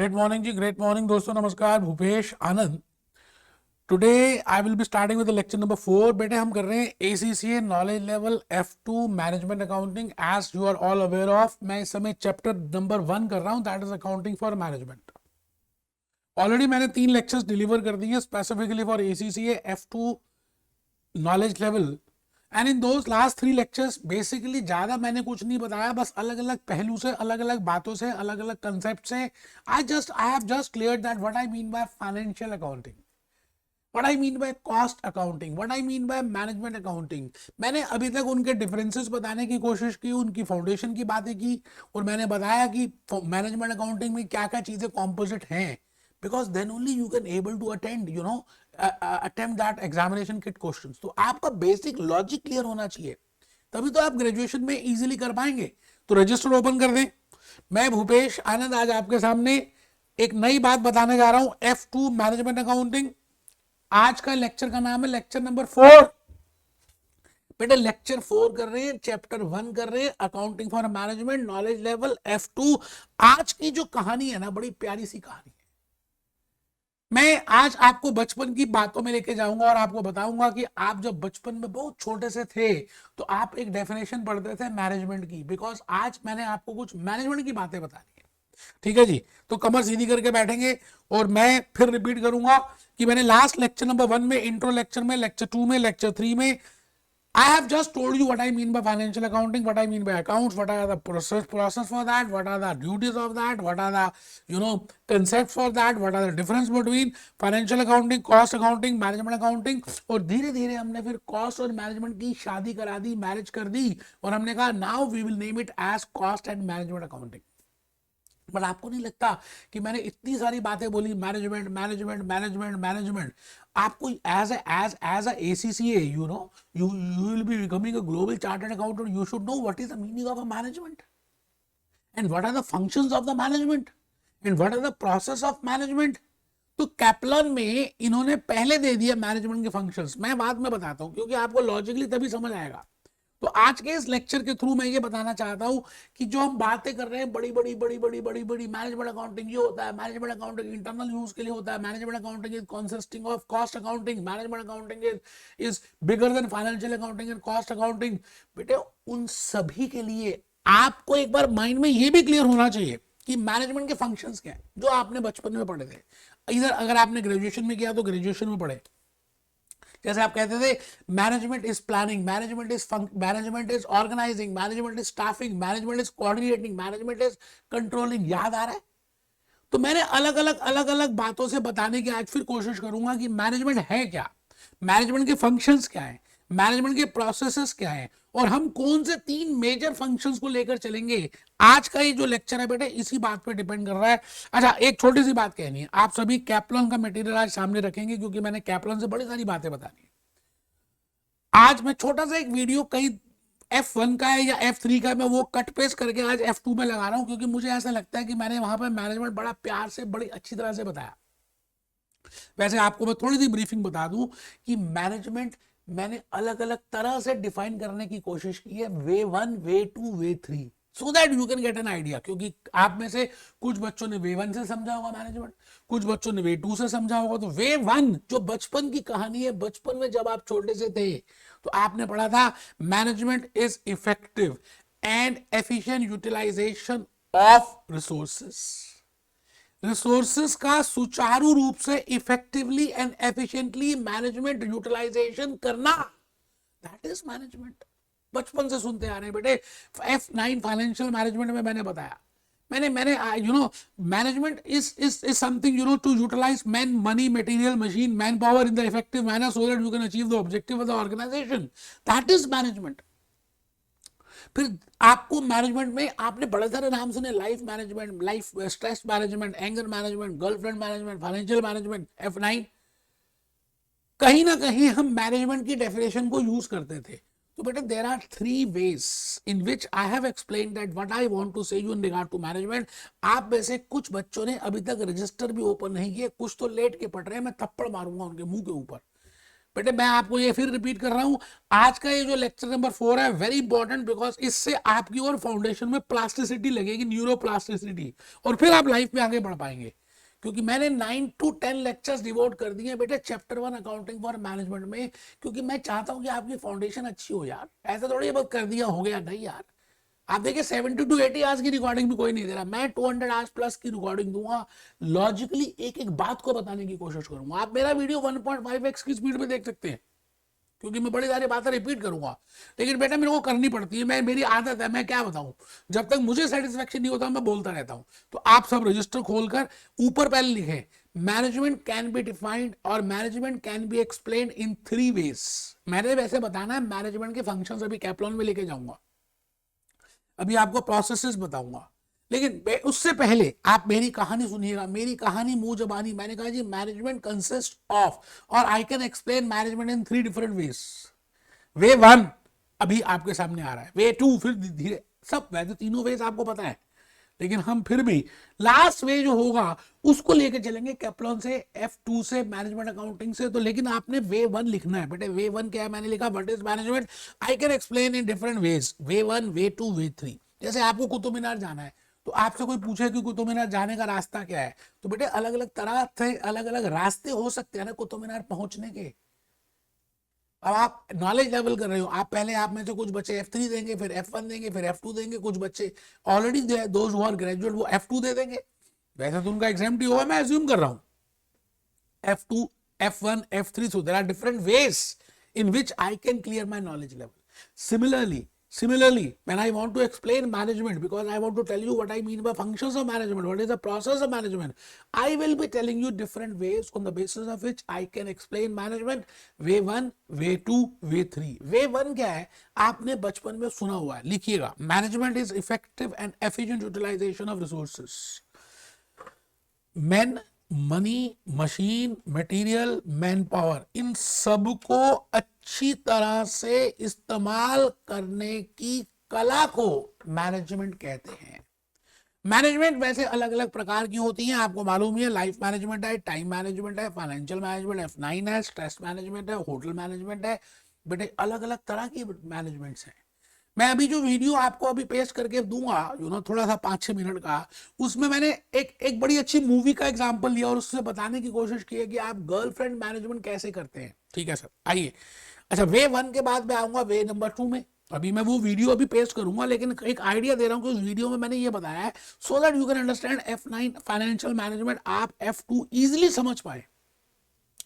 Great morning जी, great morning दोस्तों, नमस्कार। Bhupesh Anand. Today I will be starting with lecture number 4। बेटे हम कर रहे हैं ACCA knowledge level F2 management accounting. As you are all aware of, मैं इस समय चैप्टर नंबर 1 कर रहा हूं, that is accounting for management. Already मैंने 3 लेक्चर्स डिलीवर कर दिए specifically for ACCA F2 knowledge level. And in those last 3 lectures basically ज्यादा मैंने कुछ नहीं बताया, बस अलग अलग पहलू से, अलग अलग बातों से, अलग अलग कंसेप्ट से आई have just clear that what I mean by financial accounting, what I mean by cost accounting, what I mean by management accounting. मैंने अभी तक उनके डिफरेंसेस बताने की कोशिश की, उनकी फाउंडेशन की बातें की, और मैंने बताया कि मैनेजमेंट अकाउंटिंग में क्या क्या चीजें कॉम्पोजिट हैं, because then only you can able to attend, attempt that examination kit questions। तो आपका बेसिक लॉजिक क्लियर होना चाहिए, तभी तो आप ग्रेजुएशन में इजीली कर पाएंगे। तो रजिस्टर ओपन कर दें। मैं भूपेश आनंद आज आपके सामने एक नई बात बताने जा रहा हूं, F2 मैनेजमेंट अकाउंटिंग। आज का लेक्चर का नाम है लेक्चर नंबर 4। बेटे लेक्चर 4 कर रहे हैं, चैप्टर 1 कर रहे हैं, accounting for management knowledge level F2। आज की जो कहानी है ना, बड़ी प्यारी सी कहानी है। मैं आज आपको बचपन की बातों में लेके जाऊंगा और आपको बताऊंगा कि आप जब बचपन में बहुत छोटे से थे तो आप एक डेफिनेशन पढ़ते थे मैनेजमेंट की, बिकॉज आज मैंने आपको कुछ मैनेजमेंट की बातें बतानी है। ठीक है जी, तो कमर सीधी करके बैठेंगे और मैं फिर रिपीट करूंगा कि मैंने लास्ट लेक्चर नंबर 1 में, इंट्रो लेक्चर में, लेक्चर 2 में, लेक्चर 3 में I have just told you what I mean by financial accounting, what I mean by accounts, what are the process for that, what are the duties of that, what are the concepts for that, what are the difference between financial accounting, cost accounting, management accounting। और धीरे धीरे हमने फिर cost और management की शादी करा दी, marriage कर दी, और हमने कहा now we will name it as cost and management accounting। But आपको नहीं लगता कि मैंने इतनी सारी बातें बोली, मैनेजमेंट मैनेजमेंट मैनेजमेंट मैनेजमेंट, आपको as a ACCA you will be becoming a global chartered accountant, you should know what is the meaning of a management and what are the functions of the management and what are the process of management। तो Kaplan में इन्होंने पहले दे दिया management के functions, मैं बाद में बताता हूं क्योंकि आपको लॉजिकली तभी समझ आएगा। तो आज के इस लेक्चर के थ्रू मैं ये बताना चाहता हूं कि जो हम बातें कर रहे हैं बड़ी बड़ी बड़ी बड़ी बड़ी बड़ी मैनेजमेंट अकाउंटिंग ये होता है, मैनेजमेंट अकाउंटिंग इंटरनल यूज के लिए होता है, management accounting is consisting of cost accounting, management accounting is bigger than financial accounting and cost accounting. बेटे उन सभी के लिए आपको एक बार माइंड में ये भी क्लियर होना चाहिए कि मैनेजमेंट के फंक्शंस क्या है, जो आपने बचपन में पढ़े थे। इधर अगर आपने ग्रेजुएशन में किया तो ग्रेजुएशन में पढ़े, जैसे आप कहते थे management is planning, management is organising, management is staffing, management is coordinating, management is controlling. याद आ रहा है? तो मैंने अलग अलग बातों से बताने की आज फिर कोशिश करूंगा कि मैनेजमेंट है क्या, मैनेजमेंट के फंक्शंस क्या है, मैनेजमेंट के प्रोसेसेस क्या है, और हम कौन से 3 मेजर फंक्शंस को लेकर चलेंगे। आज का ये जो लेक्चर है बेटे इसी बात पे डिपेंड कर रहा है। अच्छा, एक छोटी सी बात कहनी है, आप सभी कैप्लन का मटेरियल आज सामने रखेंगे क्योंकि मैंने कैप्लन से बड़ी सारी बातें बतानी है। आज मैं छोटा सा एक वीडियो कहीं F1 का है या F3 का, मैं वो कट पेस्ट करके आज F2 में लगा रहा हूं क्योंकि मुझे ऐसा लगता है कि मैंने वहां पर मैनेजमेंट बड़ा प्यार से, बड़ी अच्छी तरह से बताया। वैसे आपको मैं थोड़ी सी ब्रीफिंग बता दूं कि मैनेजमेंट मैंने अलग अलग तरह से डिफाइन करने की कोशिश की है, वे 1, way 2, way 3, so that you can get an idea. क्योंकि आप में से कुछ बच्चों ने वे 1 से समझा होगा मैनेजमेंट, कुछ बच्चों ने वे 2 से समझा होगा। तो वे 1 जो बचपन की कहानी है, बचपन में जब आप छोटे से थे तो आपने पढ़ा था management is effective and efficient utilisation of resources का सुचारू रूप से effectively and efficiently management utilisation करना, दैट इज मैनेजमेंट। बचपन से सुनते आ रहे हैं बेटे। F9 फाइनेंशियल मैनेजमेंट में मैंने बताया, मैंने management is something to utilise man, money, material, machine, man power in the effective manner so that you can achieve the objective of the organisation, that is management. फिर आपको management में आपने बड़े सारे नाम सुने, life management, life stress management, anger management, girlfriend management, financial management, F9। कहीं ना कहीं हम मैनेजमेंट की डेफिनेशन को यूज करते थे। तो बेटा there are 3 ways in which I have explained that what I want to say you in regard to management। आप में से कुछ बच्चों ने अभी तक रजिस्टर भी ओपन नहीं किए, कुछ तो लेट के पढ़ रहे हैं, मैं थप्पड़ मारूंगा उनके मुंह के ऊपर। बेटे मैं आपको ये फिर रिपीट कर रहा हूं, आज का ये जो लेक्चर नंबर 4 है वेरी इंपॉर्टेंट, बिकॉज इससे आपकी और फाउंडेशन में प्लास्टिसिटी लगेगी, न्यूरो प्लास्टिसिटी, और फिर आप लाइफ में आगे बढ़ पाएंगे। क्योंकि मैंने 9 to 10 लेक्चर्स डिवोट कर दिए बेटे चैप्टर 1 अकाउंटिंग फॉर मैनेजमेंट में, क्योंकि मैं चाहता हूं कि आपकी फाउंडेशन अच्छी हो यार। ऐसा थोड़ी बहुत कर दिया हो गया, नहीं यार। आप देखिए 70 to 80 आवर्स की रिकॉर्डिंग भी कोई नहीं दे रहा, मैं 200 आवर्स प्लस की रिकॉर्डिंग दूंगा, लॉजिकली एक एक बात को बताने की कोशिश करूंगा। आप मेरा वीडियो 1.5x की स्पीड में देख सकते हैं, क्योंकि मैं बड़ी सारी बातें रिपीट करूंगा, लेकिन बेटा मेरे को करनी पड़ती है, मैं मेरी आदत है, मैं क्या बताऊं, जब तक मुझे सेटिस्फेक्शन नहीं होता मैं बोलता रहता हूं। तो आप सब रजिस्टर खोलकर ऊपर पहले लिखे, मैनेजमेंट कैन बी डिफाइंड और management can be explain in 3 ways. मैंने वैसे बताना है मैनेजमेंट के फंक्शंस अभी कैप्लॉन में लेके जाऊंगा, अभी आपको प्रोसेसेस बताऊंगा, लेकिन उससे पहले आप मेरी कहानी सुनिएगा, मेरी कहानी मुंह जबानी। मैंने कहा जी मैनेजमेंट कंसिस्ट ऑफ, और I can explain management in 3 different ways. Way 1 अभी आपके सामने आ रहा है, वे 2 फिर धीरे, सब वैसे तीनों वेज आपको पता है, लेकिन हम फिर भी लास्ट वे जो होगा उसको लेके चलेंगे कैप्लॉन से, F2 से, मैनेजमेंट अकाउंटिंग से। तो लेकिन आपने वे 1 लिखना है बेटे। वे 1 क्या है, मैंने लिखा what is management, I can explain in different ways, way 1, way 2, way 3। जैसे आपको कुतुब मीनार जाना है, तो आपसे कोई पूछे कि कुतुब मीनार जाने का रास्ता क्या है, तो बेटे अलग अलग तरह से अलग अलग रास्ते हो सकते हैं ना कुतुब मीनार पहुंचने के। अब आप नॉलेज लेवल कर रहे हो, आप पहले आप में से कुछ बच्चे F3 देंगे, फिर F1 देंगे, फिर F2 देंगे, कुछ बच्चे already those who are graduate वो F2 दे देंगे। वैसे तो उनका एग्जाम टी हुआ, मैं अज्यूम कर रहा हूं F2, F1, F3, so there are different ways in which I can clear my knowledge level. Similarly, when I want to explain management, because I want to tell you what I mean by functions of management, what is the process of management, I will be telling you different ways on the basis of which I can explain management. Way 1, way 2, way 3. Way 1 क्या है, आपने बचपन में सुना हुआ है, लिखिएगा, management is effective and efficient utilization of resources. Men, money, machine, material, man power, इन सबको अच्छी तरह से इस्तेमाल करने की कला को मैनेजमेंट कहते हैं। मैनेजमेंट वैसे अलग अलग प्रकार की होती हैं, आपको मालूम ही है, लाइफ मैनेजमेंट है, टाइम मैनेजमेंट है, फाइनेंशियल मैनेजमेंट F9 है, स्ट्रेस मैनेजमेंट है, होटल मैनेजमेंट है, बेटे अलग अलग तरह की मैनेजमेंट्स हैं। मैं अभी जो वीडियो आपको अभी पेश करके दूंगा, थोड़ा सा 5-6 मिनट का, उसमें मैंने एक बड़ी अच्छी मूवी का एग्जांपल लिया और उससे बताने की कोशिश की है कि आप गर्लफ्रेंड मैनेजमेंट कैसे करते हैं। ठीक है सर, आइए। अच्छा, वे 1 के बाद मैं आऊंगा वे नंबर 2 में, अभी मैं वो वीडियो अभी पेश करूंगा, लेकिन एक आइडिया दे रहा हूं कि उस वीडियो में मैंने ये बताया है सो that you can understand F9 financial management, आप F2 इजिली समझ पाए।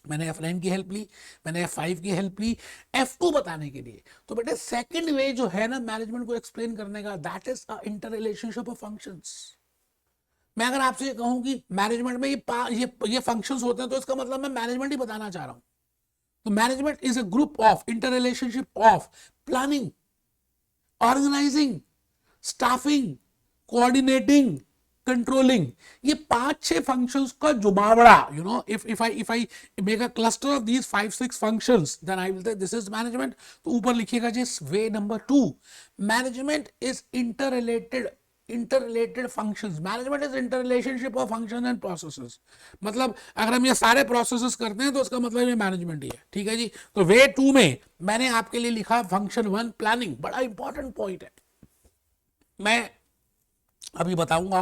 मैंने F9 की हेल्प ली, मैंने F5 की हेल्प ली F2 बताने के लिए। तो बेटे सेकंड वे जो है ना मैनेजमेंट को एक्सप्लेन करने का, that is a inter relationship of functions. मैं अगर आपसे कहूं कि मैनेजमेंट में ये फंक्शंस होते हैं, तो इसका मतलब मैं मैनेजमेंट ही बताना चाह रहा हूं। तो management is a group of inter relationship of planning, organising, staffing, coordinating, controlling, ये 5-6 फंक्शंस का जुबावड़ा। if I make a cluster of these 5-6 functions, then I will say this is management। तो ऊपर लिखिएगा जी way number 2, management is interrelated functions। Management is interrelationship of function and processes. मतलब अगर हम ये सारे प्रोसेसेस करते हैं तो इसका मतलब ये मैनेजमेंट ही है। ठीक है जी। तो वे 2 में मैंने आपके लिए लिखा फंक्शन 1 प्लानिंग, बड़ा इंपॉर्टेंट पॉइंट है। मैं अभी बताऊंगा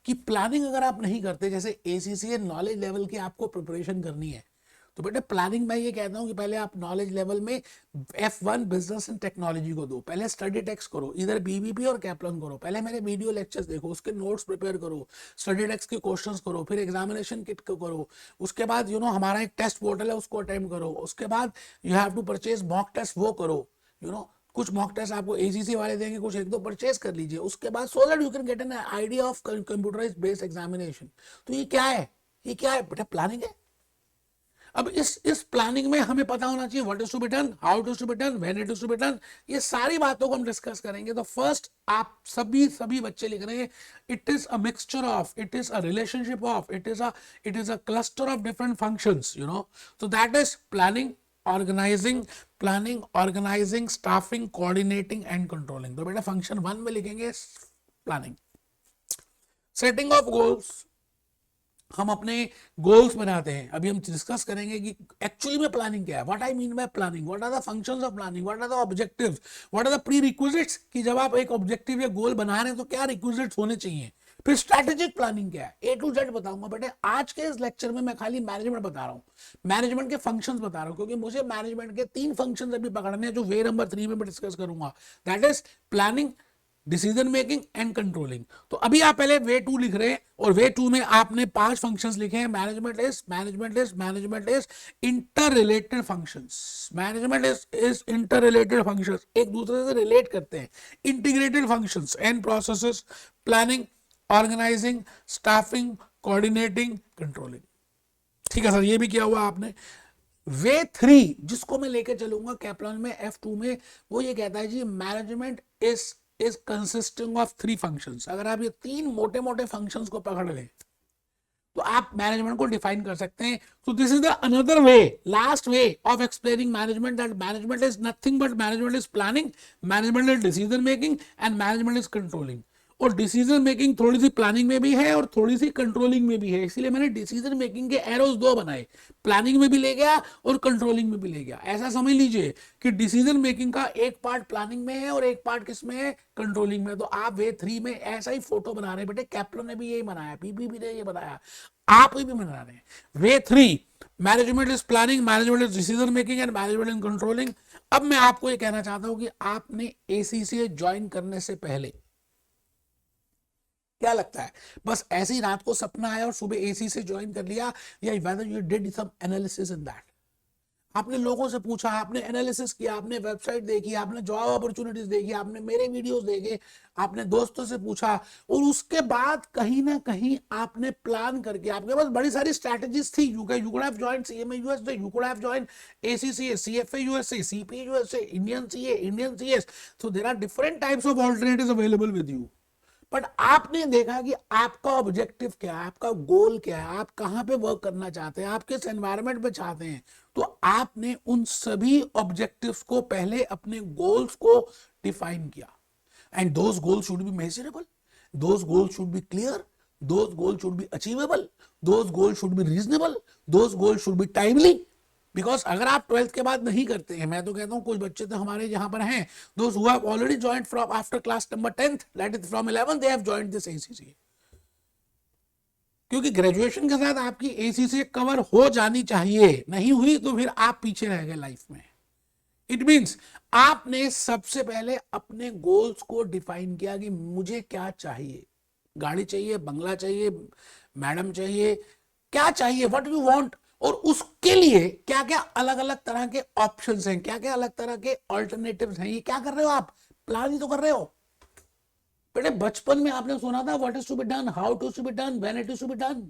कि प्लानिंग अगर आप नहीं करते, जैसे ACCA नॉलेज लेवल की आपको प्रिपरेशन करनी है, तो बेटे प्लानिंग मैं ये कहता हूं कि पहले आप नॉलेज लेवल में F1 बिजनेस एंड टेक्नोलॉजी को दो, पहले स्टडी टेक्स्ट करो, इधर BBP और कैप्लॉन करो, पहले मेरे वीडियो लेक्चर्स देखो, उसके नोट्स प्रिपेयर करो, स्टडी टेक्स्ट के क्वेश्चंस करो, फिर एग्जामिनेशन किट को करो, उसके बाद हमारा एक टेस्ट पोर्टल है उसको अटेम्प्ट करो, उसके बाद you have to purchase mock test, वो करो। कुछ मॉक टेस्ट आपको ACC वाले देंगे, कुछ 1-2 परचेज कर लीजिए, उसके बाद सो that you can get an idea of computerised based examination. तो ये क्या है, बेटा प्लानिंग है। अब इस प्लानिंग में हमें पता होना चाहिए what is to be done, how it is to be done, when it is to be done, ये सारी बातों को हम डिस्कस करेंगे। तो फर्स्ट आप सभी बच्चे लिख रहे हैं, it is a mixture of, it is a relationship of, it is a cluster of different functions, तो that is planning, organising, staffing, coordinating and controlling. तो बेटा फंक्शन 1 में लिखेंगे प्लानिंग। सेटिंग ऑफ गोल्स, हम अपने गोल्स बनाते हैं। अभी हम डिस्कस करेंगे कि एक्चुअली में प्लानिंग क्या है, what I mean by planning, what are the functions of planning, what are the objectives, what are the prerequisites, कि जब आप एक ऑब्जेक्टिव या गोल बना रहे हैं तो क्या रिक्विजिट्स होने चाहिए। फिर स्ट्रैटेजिक प्लानिंग क्या है, ए टू जेड बताऊंगा बेटे। आज के इस लेक्चर में मैं खाली मैनेजमेंट बता रहा हूँ, मैनेजमेंट के फंक्शंस बता रहा हूँ, क्योंकि मुझे मैनेजमेंट के 3 फंक्शंस अभी पकड़ने हैं जो वे नंबर 3 में मैं डिस्कस करूंगा। That is planning, decision making and controlling. तो अभी आप पहले वे 2 लिख रहे हैं और वे 2 में आपने 5 फंक्शंस लिखे हैं। Management is inter related functions. Management is inter related functions, एक दूसरे से रिलेट करते हैं। Integrated functions and processes, planning, organising, staffing, coordinating, controlling. ठीक है सर, ये भी किया हुआ आपने। वे 3 जिसको मैं लेके चलूंगा कैप्लान में F2 में, वो ये कहता है जी management is consisting of 3 functions. अगर आप ये 3 मोटे मोटे फंक्शंस को पकड़ लें तो आप मैनेजमेंट को डिफाइन कर सकते हैं। So this is the another way, last way of explaining management, that management is nothing but management is planning, management is decision making and management is controlling. और डिसीजन मेकिंग थोड़ी सी planning में भी है और थोड़ी सी कंट्रोलिंग में भी है, इसीलिए मैंने डिसीजन मेकिंग के एरोज 2 बनाए, प्लानिंग में भी ले गया और कंट्रोलिंग में भी ले गया। ऐसा समझ लीजिए कि डिसीजन मेकिंग का एक पार्ट प्लानिंग में है और एक पार्ट किसमें है, कंट्रोलिंग में। तो आप वे 3 में ऐसा ही फोटो बना रहे हैं बेटे, कैप्लन ने भी यही बनाया, पीपीपी ने ये बनाया, आप भी बना रहे हैं। वे 3 management is planning, management is decision making and management is controlling. अब मैं आपको ये कहना चाहता हूं कि आपने एसीसीए ज्वाइन करने से पहले क्या लगता है, बस ऐसे ही रात को सपना आया और सुबह एसी से ज्वाइन कर लिया, या whether you did some analysis in that? आपने लोगों से पूछा, आपने एनालिसिस किया, आपने वेबसाइट देखी, आपने जॉब अपॉर्चुनिटीज देखी, आपने मेरे वीडियोस देखे, आपने दोस्तों से पूछा, और उसके बाद कहीं ना कहीं आपने प्लान करके, आपके पास बड़ी सारी स्ट्रैटेजीज थी। You could have joined CMA USA, you could have joined ACCA, CFA USA, CP USA, Indian CA, Indian CS. So there are different types of alternatives available with you. But आपने देखा कि आपका objective क्या है, आपका गोल क्या है, आप कहां पे वर्क करना चाहते हैं, आप किस एनवायरनमेंट में चाहते हैं। तो आपने उन सभी ऑब्जेक्टिव्स को पहले अपने गोल्स को डिफाइन किया, and those goals should be measurable, those goals should be clear, those goals should be achievable, those goals should be reasonable, those goals should be timely. Because अगर आप 12th के बाद नहीं करते हैं, मैं तो कहता हूं कुछ बच्चे तो हमारे यहाँ पर हैं, those who have already joined from after class number 10th, that is from 11 they have joined this ACC. क्योंकि ग्रेजुएशन के साथ आपकी एसीसी कवर हो जानी चाहिए, नहीं हुई तो फिर आप पीछे रह गए लाइफ में। इट मीन्स आपने सबसे पहले अपने गोल्स को डिफाइन किया कि मुझे क्या चाहिए, गाड़ी चाहिए, बंगला चाहिए, मैडम चाहिए, क्या चाहिए, व्हाट यू वांट, और उसके लिए क्या क्या अलग अलग तरह के ऑप्शंस हैं, क्या क्या अलग तरह के ऑल्टरनेटिव्स हैं। ये क्या कर रहे हो आप, प्लान ही तो कर रहे हो बेटे। बचपन में आपने सुना था what is to be done, how to be done, when it is to be done.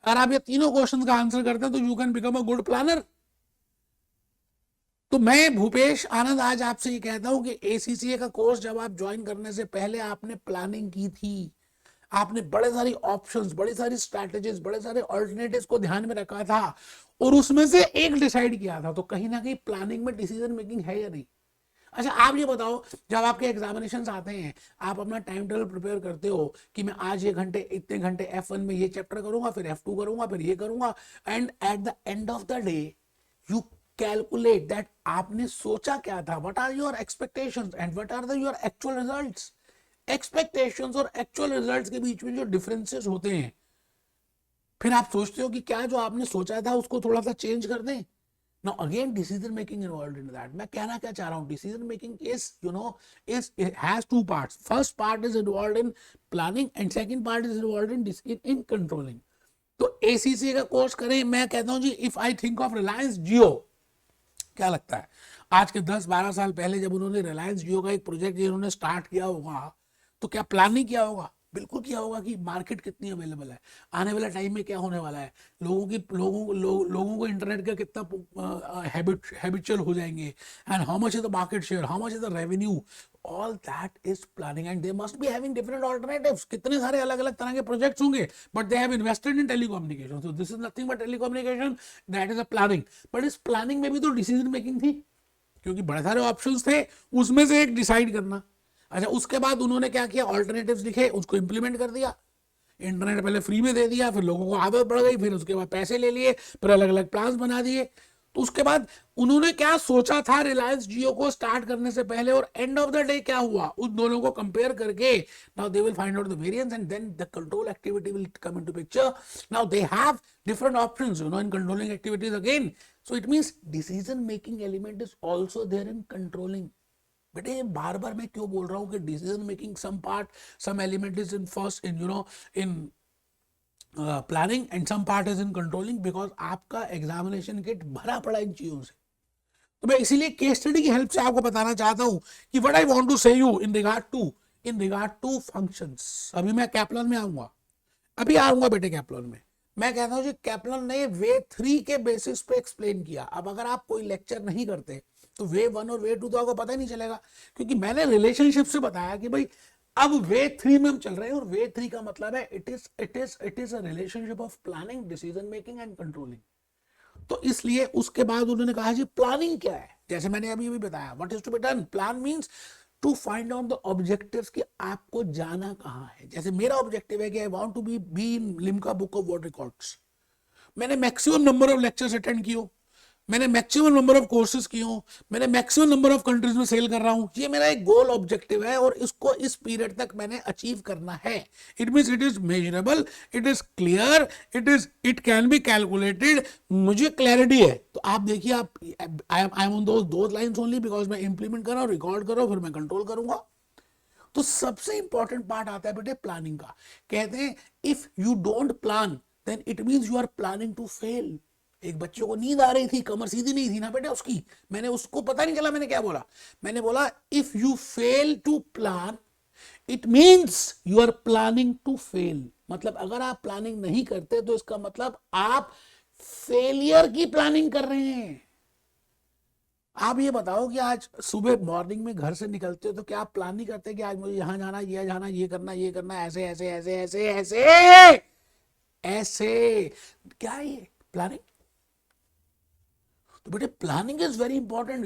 अगर आप ये तीनों क्वेश्चन का आंसर करते हैं तो you can become a good planner. तो मैं भूपेश आनंद आज आपसे ये कहता हूं कि एसीसीए का कोर्स जब आप ज्वाइन करने से पहले आपने प्लानिंग की थी, आपने बड़े सारी ऑप्शंस, बड़ी सारी स्ट्रैटेजीज, बड़े सारे ऑल्टरनेटिव्स को ध्यान में रखा था और उसमें से एक डिसाइड किया था। तो कहीं ना कहीं प्लानिंग में डिसीजन मेकिंग है या नहीं। अच्छा आप ये बताओ, जब आपके एग्जामिनेशन आते हैं, आप अपना टाइम टेबल प्रिपेयर करते हो कि मैं आज ये घंटे, इतने घंटे F1 में ये चैप्टर करूंगा, फिर F2 करूंगा, फिर ये करूंगा, and at the end of the day you calculate that आपने सोचा क्या था, what are your expectations and what are the your actual results. Expectations और एक्चुअल रिजल्ट्स के बीच में जो डिफरेंसेस होते हैं, फिर आप सोचते हो कि क्या जो आपने सोचा था उसको थोड़ा सा चेंज कर दें। Now again decision making involved in that. मैं कहना क्या चाह रहा हूँ, decision making is it has 2 parts. First part is involved in planning and second part is involved in controlling. तो ACCA का कोर्स करें, मैं कहता हूँ जी, if I think of Reliance Jio, क्या लगता है आज के 10-12 साल पहले जब उन्होंने रिलायंस जियो का एक प्रोजेक्ट जिन्होंने स्टार्ट किया होगा, तो क्या प्लान नहीं किया होगा, बिल्कुल किया होगा कि मार्केट कितनी अवेलेबल है, आने वाला टाइम में क्या होने वाला है, लोगों को इंटरनेट का कितना हैबिचुअल हो जाएंगे, and how much is the market share, how much is the revenue, all that is planning and they must be having different alternatives. कितने सारे अलग अलग तरह के प्रोजेक्ट्स होंगे, but they have invested in telecommunication, so this is nothing but telecommunication, that is a planning. But इस planning में भी तो डिसीजन मेकिंग थी, क्योंकि बड़े सारे ऑप्शंस थे, उसमें से एक डिसाइड करना। अच्छा उसके बाद उन्होंने क्या किया, ऑल्टरनेटिव्स लिखे, उसको इंप्लीमेंट कर दिया। इंटरनेट पहले फ्री में दे दिया, फिर लोगों को आदत पड़ गई, फिर उसके बाद पैसे ले लिए, फिर अलग अलग प्लान्स बना दिए। तो उसके बाद उन्होंने क्या सोचा था रिलायंस जियो को स्टार्ट करने से पहले, और एंड ऑफ द डे क्या हुआ, उन दोनों को कंपेयर करके now they will find out the variance and then the control activity will come into picture. Now they have different options in controlling activities again. So it means decision making element is also there in controlling. बेटे बार बार मैं क्यों बोल रहा हूँ कि decision making some part some element is in first in in planning and some part is in controlling, because आपका एग्जामिनेशन किट भरा पड़ा इन चीजों से। तो मैं इसीलिए केस स्टडी की हेल्प से आपको बताना चाहता हूं कि what I want to say you in regard to functions. अभी मैं कैप्लन में आऊंगा, अभी आऊंगा बेटे कैप्लन में। मैं कहता हूं जी कैप्लन ने वे 3 के बेसिस पे एक्सप्लेन किया। अब अगर आप कोई लेक्चर नहीं करते तो वे 1 और वे 2 तो आपको पता ही नहीं चलेगा, क्योंकि मैंने रिलेशनशिप से बताया कि भाई अब वे 3 में हम चल रहे हैं, और वे 3 का मतलब है it is a relationship of planning, decision making and controlling. तो इसलिए उसके बाद उन्होंने कहा जी प्लानिंग क्या है, जैसे मैंने अभी अभी बताया what is to be done. Plan means to find out the objectives कि आपको जाना कहां है। जैसे मेरा ऑब्जेक्टिव है कि I want to be in Limca book of world records. मैंने maximum number of lectures attend किए, मैंने मैक्सिमम नंबर ऑफ कोर्सेज किए हो, मैंने मैक्सिमम नंबर ऑफ कंट्रीज में सेल कर रहा हूं। ये मेरा एक गोल ऑब्जेक्टिव है और इसको इस पीरियड तक मैंने अचीव करना है। It means it is measurable, it is clear, it can be calculated. मुझे क्लैरिटी है। तो आप देखिए, आप I am on those lines only because मैं इंप्लीमेंट कर रहा हूं, रिकॉर्ड कर रहा हूं, फिर मैं कंट्रोल करूंगा। तो सबसे इंपॉर्टेंट पार्ट आता है बेटे प्लानिंग का। कहते हैं if you don't plan then it means you are planning to fail. एक बच्चे को नींद आ रही थी, कमर सीधी नहीं थी ना बेटे उसकी, मैंने उसको पता नहीं चला मैंने क्या बोला। मैंने बोला if you fail to plan it means you are planning to fail. मतलब अगर आप प्लानिंग नहीं करते तो इसका मतलब आप फेलियर की प्लानिंग कर रहे हैं। आप ये बताओ कि आज सुबह मॉर्निंग में घर से निकलते हो तो क्या आप प्लान नहीं करते कि आज मुझे यहां जाना, ये जाना, ये करना, ऐसे ऐसे ऐसे ऐसे ऐसे ऐसे, क्या ये प्लानिंग? तो बेटे प्लानिंग इज वेरी इंपॉर्टेंट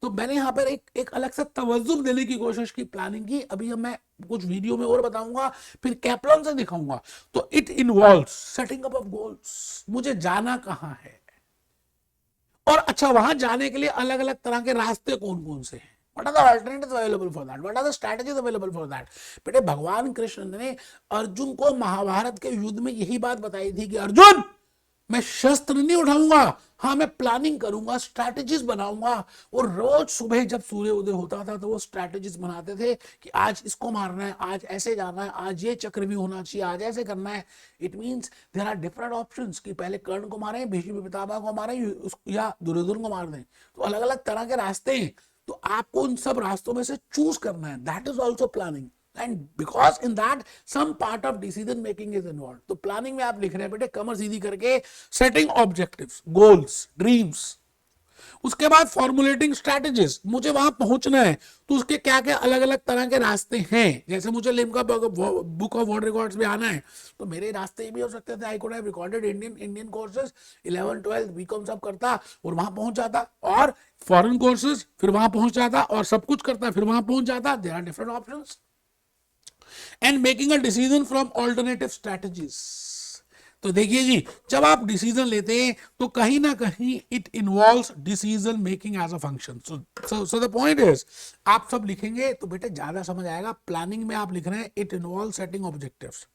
तो मैंने यहाँ पर एक अलग से तवज्जुह देने की कोशिश की प्लानिंग की। अभी हम मैं कुछ वीडियो में और बताऊंगा, फिर कैप्लन से दिखाऊंगा। तो it involves setting up of goals. मुझे जाना कहाँ है, और अच्छा वहां जाने के लिए अलग अलग तरह के रास्ते कौन कौन से हैं, What are the alternatives available for that? What are the strategies available for that? बेटे भगवान कृष्ण ने अर्जुन को महाभारत के युद्ध में यही बात बताई थी कि अर्जुन मैं शस्त्र नहीं उठाऊंगा, हाँ मैं प्लानिंग करूंगा, स्ट्रैटेजीज बनाऊंगा। और रोज सुबह जब सूर्य उदय होता था तो वो स्ट्रैटेजीज बनाते थे कि आज इसको मारना है, आज ऐसे जाना है, आज ये चक्रव्यूह होना चाहिए, आज ऐसे करना है। It means there are different options कि पहले कर्ण को मारें, भीष्म पितामह को मारें, या दुर्योधन को मार दें। तो अलग अलग तरह के रास्ते हैं, तो आपको उन सब रास्तों में से चूज करना है। That is also planning, and because in that some part of decision making is involve. तो प्लानिंग में आप लिख रहे हैं बेटे कमर सीधी करके सेटिंग ऑब्जेक्टिव्स, गोल्स, ड्रीम्स। उसके बाद फॉर्मुलेटिंग स्ट्रैटेजीज, मुझे वहां पहुंचना है तो उसके क्या क्या अलग अलग तरह के रास्ते हैं। जैसे मुझे Limca book of world records में आना है तो मेरे रास्ते भी हो सकते थे। I could have recorded Indian courses 11th 12th BCom सब करता और वहां पहुंच जाता, और फॉरेन कोर्सेज फिर वहां पहुंच जाता, और सब कुछ करता फिर वहां पहुंच जाता। There are different options and making a decision from alternative strategies. तो देखिए जी, जब आप डिसीजन लेते हैं तो कहीं ना कहीं it involves decision making as a function. So the point is, आप सब लिखेंगे तो बेटे ज्यादा समझ आएगा। प्लानिंग में आप लिख रहे हैं इट इन्वॉल्व सेटिंग ऑब्जेक्टिव्स,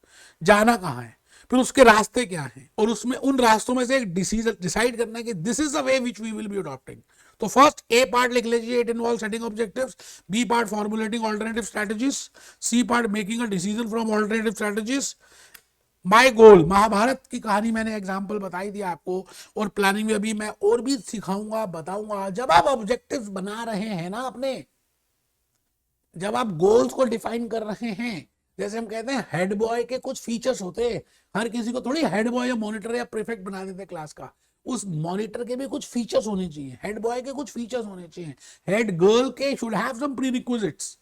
जाना कहाँ है, फिर उसके रास्ते क्या हैं, और उसमें उन रास्तों में से एक डिसीजन डिसाइड करना है कि this is the way which we will be adopting. तो फर्स्ट ए पार्ट लिख लीजिए, it involve setting objectives, B part formulating alternative strategies, C part making a decision from alternative strategies, my goal. Mahabharat की कहानी मैंने example बताई थी आपको, और प्लानिंग में अभी मैं और भी सिखाऊंगा, बताऊंगा। जब आप ऑब्जेक्टिव्स बना रहे हैं ना अपने, जब आप गोल्स को डिफाइन कर रहे हैं, जैसे हम कहते हैं हेड बॉय के कुछ फीचर्स होते हैं, हर किसी को थोड़ी हेड बॉय या मॉनिटर या प्रीफेक्ट बना देते क्लास का। उस मॉनिटर के भी कुछ फीचर्स होने चाहिए, हेड बॉय के कुछ फीचर्स होने चाहिए, हेड गर्ल के शुड हैव सम प्रीरिक्विजिट्स।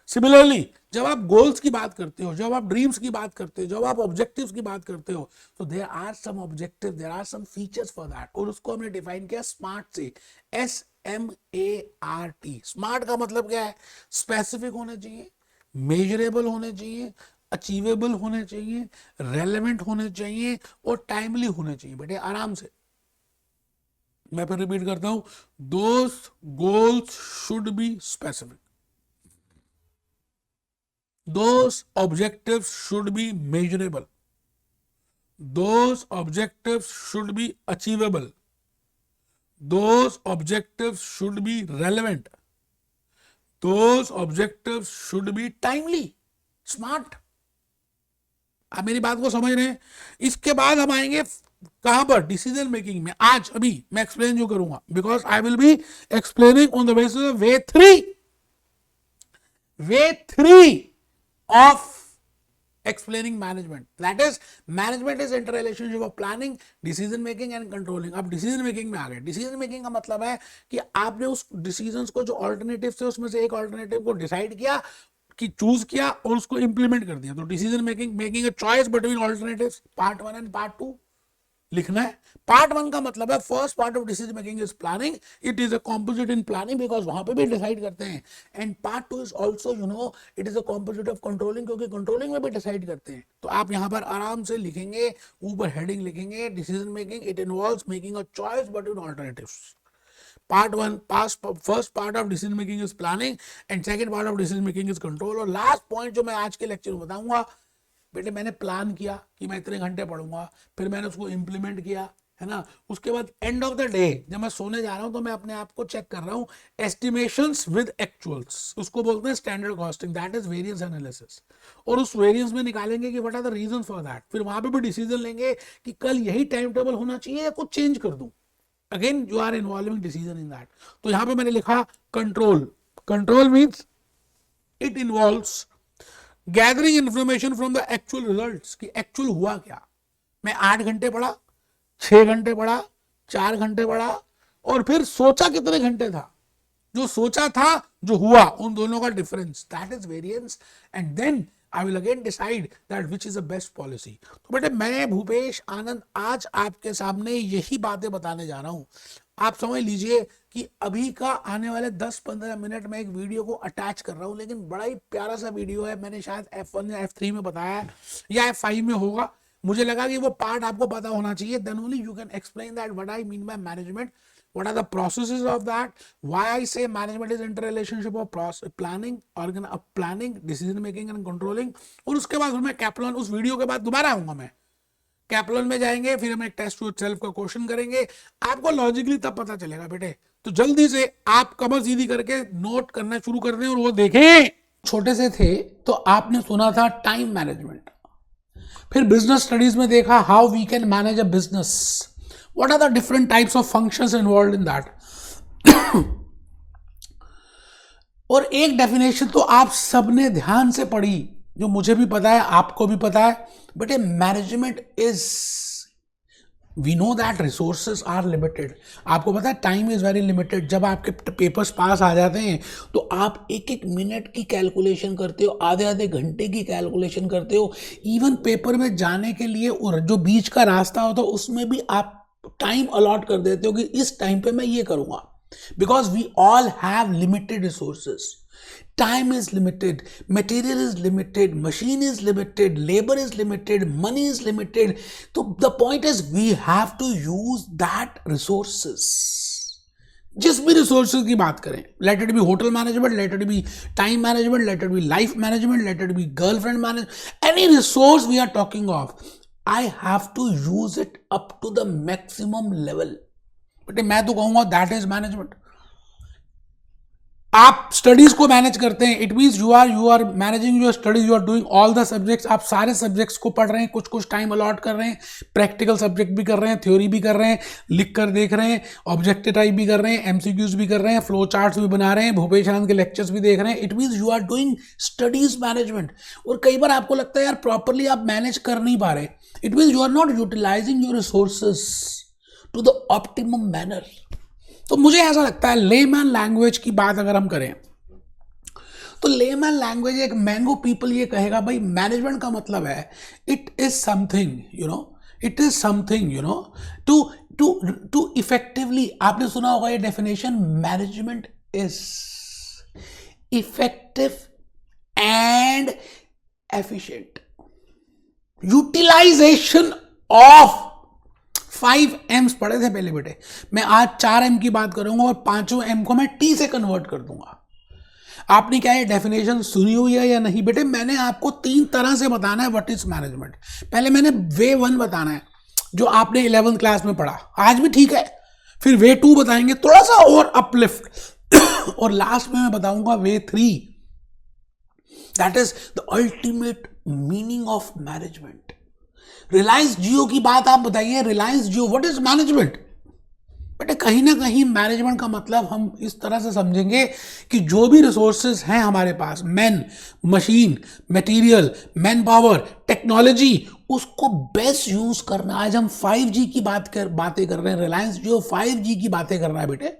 सिमिलरली जब आप गोल्स की बात करते हो, जब आप ड्रीम्स की बात करते हो, जब आप ऑब्जेक्टिव्स की बात करते हो, तो there are some objective, there are some features for that, और उसको हमने डिफाइन किया स्मार्ट से, SMART। स्मार्ट का मतलब क्या है? स्पेसिफिक होने चाहिए, मेजरेबल होने चाहिए, अचीवेबल होने चाहिए, रेलेवेंट होने चाहिए और टाइमली होने चाहिए बेटे, आराम से। मैं फिर रिपीट करता हूं, those goals should be specific, those objectives should be measurable, those objectives should be achievable, those objectives should be relevant, those objectives should be timely, smart. आप मेरी बात को समझ रहे हैं? इसके बाद हम आएंगे कहां पर? डिसीजन मेकिंग में। आज अभी मैं एक्सप्लेन जो करूंगा, because I will be explaining on the basis of way three of explaining management. That is, management is interrelationship of planning, decision making and controlling. अब decision making में आ गए। decision making का मतलब है कि आपने उस decisions को, जो alternatives थे उसमें से एक alternative को decide किया, कि चूज किया और उसको implement कर दिया। तो decision making a choice between alternatives, part 1 and part 2 लिखना है। पार्ट 1 का मतलब है first part of decision making is planning, it is a composite in planning because वहां पे भी डिसाइड करते हैं। And part 2 is also it is a composite of controlling, क्योंकि कंट्रोलिंग में भी डिसाइड करते हैं। तो आप यहां पर आराम से लिखेंगे, ऊपर हेडिंग लिखेंगे, decision making it involves making a choice between alternatives. Part 1, first part of decision making is planning and second part of decision making is control. और लास्ट पॉइंट जो मैं आज के लेक्चर में बताऊंगा, बेटे मैंने प्लान किया कि मैं इतने घंटे पढ़ूंगा, फिर मैंने उसको इंप्लीमेंट किया, है ना। उसके बाद एंड ऑफ द डे जब मैं सोने जा रहा हूं तो मैं अपने आप को चेक कर रहा हूं, एस्टिमेशंस विद एक्चुअल्स, उसको बोलते हैं standard costing, that is variance analysis. और उस वेरिएंस में निकालेंगे कि what are the reason for that. फिर वहां पे भी डिसीजन लेंगे कि कल यही टाइम टेबल होना चाहिए या कुछ चेंज कर दूं। Again you are involving decision in that. तो यहां पे मैंने लिखा control. Control means it involves gathering information from the actual results, कि एक्चुअल हुआ क्या। मैं 8 घंटे पढ़ा, 6 घंटे पढ़ा, 4 घंटे पढ़ा, और फिर सोचा कितने घंटे था, जो सोचा था जो हुआ, उन दोनों का difference, that is variance. And then I will again decide that which is the best policy. तो बेटे मैं भूपेश आनंद आज आपके सामने यही बातें बताने जा रहा हूं। आप समझ लीजिए कि अभी का आने वाले 10-15 मिनट में एक वीडियो को अटैच कर रहा हूं, लेकिन बड़ा ही प्यारा सा वीडियो है। मैंने शायद F1 या F3 में बताया है या F5 में होगा। मुझे लगा कि वो पार्ट आपको पता होना चाहिए, then only you can explain that what I mean by management, what are the processes of that, why I say management is interrelationship of planning, planning, decision making and controlling। और उसके बाद मैं Kaplan, उस video के बाद दोबारा आऊंगा, मैं कैप्लन में जाएंगे, फिर हम एक टेस्ट टू सेल्फ का क्वेश्चन करेंगे, आपको लॉजिकली तब पता चलेगा बेटे। तो जल्दी से आप कमर सीधी करके नोट करना शुरू कर दें और वो देखें। छोटे से थे तो आपने सुना था टाइम मैनेजमेंट, फिर बिजनेस स्टडीज में देखा how we can manage a business, what are the different types of functions involved in that। और एक डेफिनेशन तो आप सबने ध्यान से पढ़ी, जो मुझे भी पता है, आपको भी पता है, but a management is, we know that resources are limited. आपको पता है टाइम इज वेरी लिमिटेड। जब आपके पेपर्स पास आ जाते हैं तो आप एक एक मिनट की कैलकुलेशन करते हो, आधे आधे घंटे की कैलकुलेशन करते हो। इवन पेपर में जाने के लिए और जो बीच का रास्ता होता है उसमें भी आप टाइम अलॉट कर देते हो कि इस टाइम पे मैं ये करूंगा, because we all have limited resources. Time is limited, material is limited, machine is limited, labour is limited, money is limited. तो the point is we have to use that resources. जिस भी resources की बात करें, let it be hotel management, let it be time management, let it be life management, let it be girlfriend management, any resource we are talking of, I have to use it up to the maximum level। But मैं तो कहूंगा that is management. आप studies को manage करते हैं, it means you are managing your studies, you are doing all the subjects. आप सारे subjects को पढ़ रहे हैं, कुछ कुछ टाइम अलॉट कर रहे हैं, प्रैक्टिकल सब्जेक्ट भी कर रहे हैं, थ्योरी भी कर रहे हैं, लिख कर देख रहे हैं, ऑब्जेक्टिव टाइप भी कर रहे हैं, एमसीक्यूज भी कर रहे हैं, फ्लो चार्ट्स भी बना रहे हैं, भूपेश आनंद के लेक्चर्स भी देख रहे हैं। It means you are doing studies management. और कई बार आपको लगता है यार प्रॉपरली आप मैनेज कर नहीं पा रहे, it means you are not utilising your resources to the optimum manner. तो मुझे ऐसा लगता है लेमैन लैंग्वेज की बात अगर हम करें तो लेमैन लैंग्वेज, एक मैंगो पीपल ये कहेगा भाई मैनेजमेंट का मतलब है it is something, it is something to effectively. आपने सुना होगा ये definition, management is effective and efficient. Utilisation of 5 Ms पढ़े थे पहले बेटे, मैं आज 4 एम की बात करूंगा और 5 एम को मैं टी से कन्वर्ट कर दूंगा। आपने क्या ये डेफिनेशन सुनी हुई है या नहीं बेटे? मैंने आपको 3 तरह से बताना है व्हाट इज मैनेजमेंट। पहले मैंने वे 1 बताना है जो आपने 11th क्लास में पढ़ा, आज भी ठीक है। फिर वे 2 बताएंगे थोड़ा सा और अपलिफ्ट और लास्ट में मैं बताऊंगा way 3, that is the ultimate meaning of management. Reliance Jio की बात आप बताइए, Reliance Jio what is management? बेटे कहीं ना कहीं मैनेजमेंट का मतलब हम इस तरह से समझेंगे कि जो भी रिसोर्सेज हैं हमारे पास, man, machine, material, manpower, technology, उसको बेस्ट यूज करना। आज हम 5G की बातें कर रहे हैं, रिलायंस जियो 5G की बातें कर रहा है बेटे,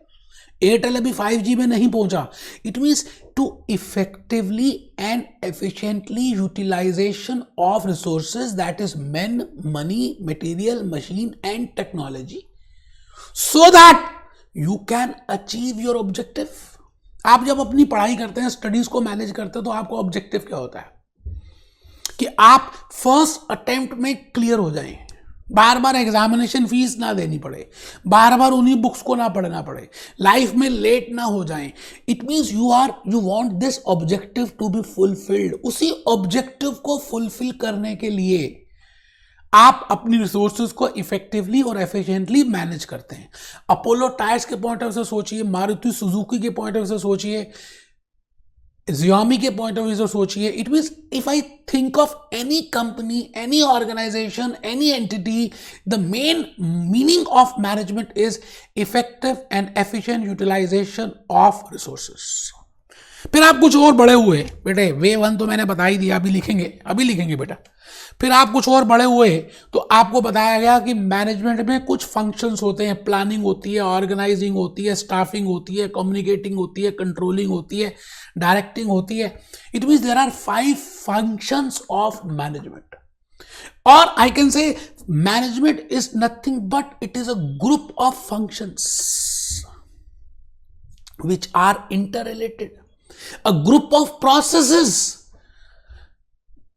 एयरटेल अभी 5G में नहीं पहुंचा। It means to effectively and efficiently utilisation of resources, that is man, money, material, machine and technology, so that you can achieve your objective। आप जब अपनी पढ़ाई करते हैं, स्टडीज को मैनेज करते हैं, तो आपको ऑब्जेक्टिव क्या होता है कि आप फर्स्ट अटेम्प्ट में क्लियर हो जाएं, बार बार एग्जामिनेशन फीस ना देनी पड़े, बार बार उन्हीं बुक्स को ना पढ़ना पड़े, लाइफ में लेट ना हो जाएं। It means you want this objective to be fulfilled. उसी ऑब्जेक्टिव को फुलफिल करने के लिए आप अपनी रिसोर्सेज को इफेक्टिवली और एफिशिएंटली मैनेज करते हैं। अपोलो टायर्स के पॉइंट ऑफ व्यू से सोचिए, मारुति सुजुकी के पॉइंट ऑफ व्यू से सोचिए, Xiaomi के पॉइंट ऑफ व्यू से सोचिए। It means if I think of any company, any organisation, any entity, the main meaning of management is effective and efficient utilisation of resources. फिर आप कुछ और बड़े हुए बेटे, वे 1 तो मैंने बता ही दिया, अभी लिखेंगे बेटा। फिर आप कुछ और बड़े हुए तो आपको बताया गया कि मैनेजमेंट में कुछ फंक्शंस होते हैं, प्लानिंग होती है, ऑर्गेनाइजिंग होती है, स्टाफिंग होती है, कम्युनिकेटिंग होती है, कंट्रोलिंग होती है, डायरेक्टिंग होती है। It means there are 5 functions of management. और I can say management is nothing but it is a group of functions which are interrelated, a group of processes.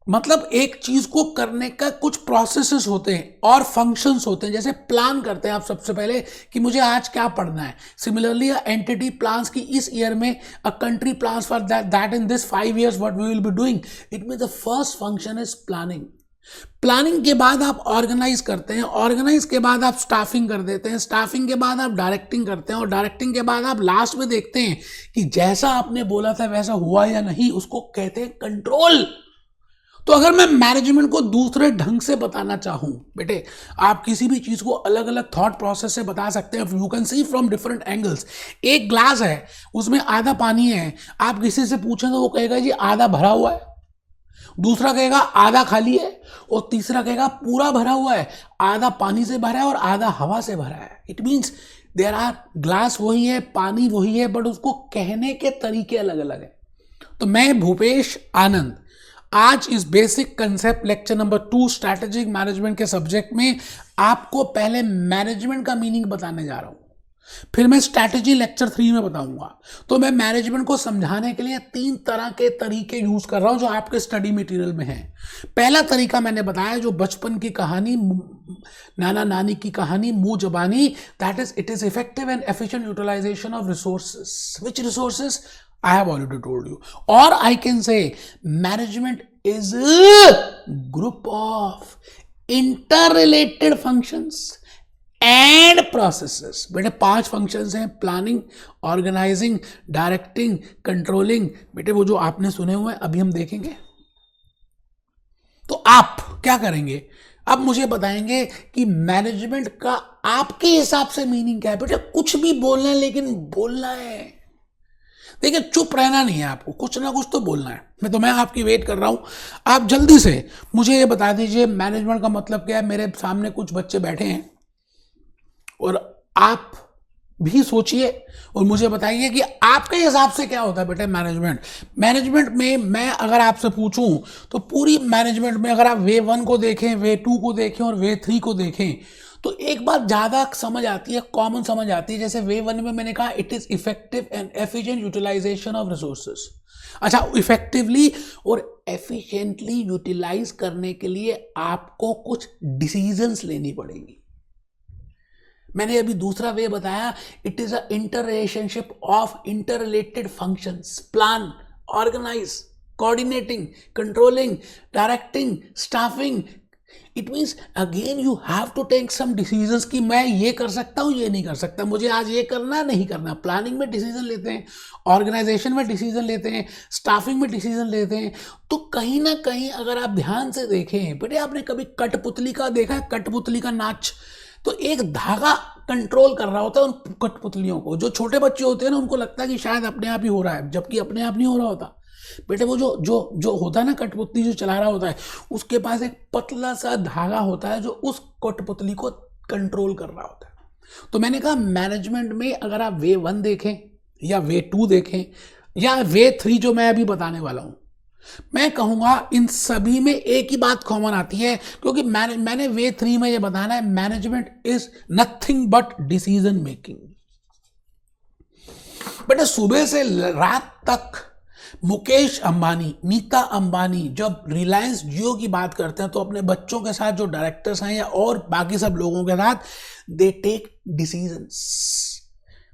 मतलब एक चीज को करने का कुछ प्रोसेसेस होते हैं और फंक्शंस होते हैं। जैसे प्लान करते हैं आप सबसे पहले कि मुझे आज क्या पढ़ना है। सिमिलरली एंटिटी प्लान्स की इस ईयर में, a country plans for that in this 5 years what we will be doing. It means the first function is planning. Planning के बाद आप ऑर्गेनाइज करते हैं, ऑर्गेनाइज के बाद आप स्टाफिंग कर देते हैं, स्टाफिंग के बाद आप डायरेक्टिंग करते हैं और डायरेक्टिंग के बाद आप लास्ट में देखते हैं कि जैसा आपने बोला था वैसा हुआ या नहीं, उसको कहते हैं कंट्रोल। तो अगर मैं मैनेजमेंट को दूसरे ढंग से बताना चाहूं बेटे, आप किसी भी चीज को अलग अलग थॉट प्रोसेस से बता सकते हैं। You can see from different angles. एक ग्लास है, उसमें आधा पानी है, आप किसी से पूछें तो वो कहेगा जी आधा भरा हुआ है, दूसरा कहेगा आधा खाली है, और तीसरा कहेगा पूरा भरा हुआ है, आधा पानी से भरा है और आधा हवा से भरा है। It means there are, glass वही है, पानी वही है, बट उसको कहने के तरीके अलग अलग है। तो मैं भूपेश आनंद आज इस basic concept lecture number 2 strategic management के सब्जेक्ट में आपको पहले मैनेजमेंट का मीनिंग बताने जा रहा हूं, फिर मैं स्ट्रैटेजी लेक्चर 3 में बताऊंगा। तो मैं मैनेजमेंट को समझाने के लिए 3 तरह के तरीके यूज कर रहा हूं जो आपके स्टडी मटेरियल में है। पहला तरीका मैंने बताया जो बचपन की कहानी, नाना नानी की कहानी, मुंह जबानी, that is it is effective and efficient utilisation of resources. Which resources? I have already told you. Or I can say management is a group of interrelated functions and processes. बेटे 5 functions हैं, planning, organising, directing, controlling. बेटे वो जो आपने सुने हुए हैं अभी हम देखेंगे। तो आप क्या करेंगे, अब मुझे बताएंगे कि मैनेजमेंट का आपके हिसाब से मीनिंग क्या है। बेटे कुछ भी बोलना है, लेकिन बोलना है, देखिए चुप रहना नहीं है, आपको कुछ ना कुछ तो बोलना है। मैं आपकी वेट कर रहा हूं, आप जल्दी से मुझे ये बता दीजिए मैनेजमेंट का मतलब क्या है। मेरे सामने कुछ बच्चे बैठे हैं और आप भी सोचिए और मुझे बताइए कि आपके हिसाब से क्या होता है बेटे मैनेजमेंट में मैं अगर आपसे पूछूं तो पूरी मैनेजमेंट में अगर आप वे 1 को देखें, वे 2 को देखें और वे 3 को देखें तो एक बात ज्यादा समझ आती है, कॉमन समझ आती है, जैसे वे 1 में मैंने कहा it is effective and efficient utilisation of resources. अच्छा, इफेक्टिवली और एफिशिएंटली यूटिलाइज करने के लिए आपको कुछ डिसीजंस लेनी पड़ेगी। मैंने अभी दूसरा वे बताया, it is a inter relationship of inter related functions, plan, organise, coordinating, controlling, directing, staffing. It means again you have to take some decisions कि मैं ये कर सकता हूँ, ये नहीं कर सकता, मुझे आज ये करना नहीं करना। प्लानिंग में डिसीजन लेते हैं, ऑर्गेनाइजेशन में डिसीजन लेते हैं, स्टाफिंग में डिसीजन लेते हैं। तो कहीं ना कहीं अगर आप ध्यान से देखें, बेटे आपने कभी कठपुतली का देखा है, कठपुतली का नाच? तो एक धागा कंट्रोल कर रहा होता है उन कठपुतलियों को। जो छोटे बच्चे होते हैं ना, उनको लगता है कि शायद अपने आप ही हो रहा है, जबकि अपने आप नहीं हो रहा होता। बेटे वो जो जो जो होता है ना, कठपुतली जो चला रहा होता है, उसके पास एक पतला सा धागा होता है जो उस कठपुतली को कंट्रोल कर रहा होता है। तो मैंने कहा मैनेजमेंट में अगर आप वे 1 देखें या वे 2 देखें या वे 3 जो मैं अभी बताने वाला हूं, मैं कहूंगा इन सभी में एक ही बात कॉमन आती है, क्योंकि मैंने वे 3 में ये बताना है, management is nothing but decision making. बेटे सुबह से रात तक मुकेश अंबानी, नीता अंबानी जब रिलायंस जियो की बात करते हैं तो अपने बच्चों के साथ, जो डायरेक्टर्स हैं या और बाकी सब लोगों के साथ, they take decisions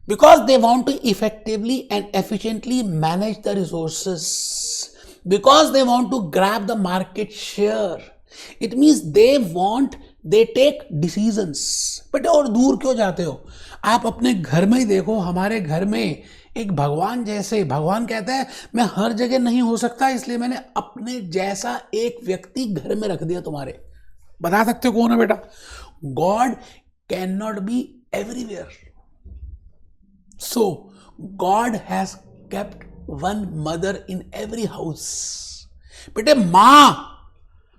because they want to effectively and efficiently manage the resources, because they want to grab the market share. It means they take decisions. बेटे और दूर क्यों जाते हो? आप अपने घर में ही देखो, हमारे घर में एक भगवान जैसे, भगवान कहता है मैं हर जगह नहीं हो सकता, इसलिए मैंने अपने जैसा एक व्यक्ति घर में रख दिया तुम्हारे। बता सकते हो कौन है बेटा? God can not be everywhere, so God has kept one mother in every house. बेटे मां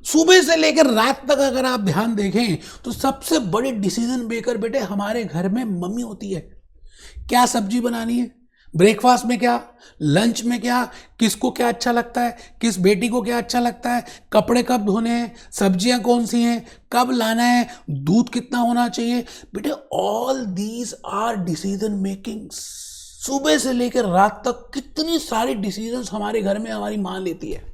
सुबह से लेकर रात तक अगर आप ध्यान देखें तो सबसे बड़ी डिसीजन मेकर बेटे हमारे घर में मम्मी होती है। क्या सब्जी बनानी है, ब्रेकफास्ट में क्या, लंच में क्या, किसको क्या अच्छा लगता है, किस बेटी को क्या अच्छा लगता है, कपड़े कब धोने हैं, सब्जियां कौन सी हैं, कब लाना है, दूध कितना होना चाहिए। बेटे all these are decision makings. सुबह से लेकर रात तक कितनी सारी डिसीजंस हमारे घर में हमारी मां लेती है।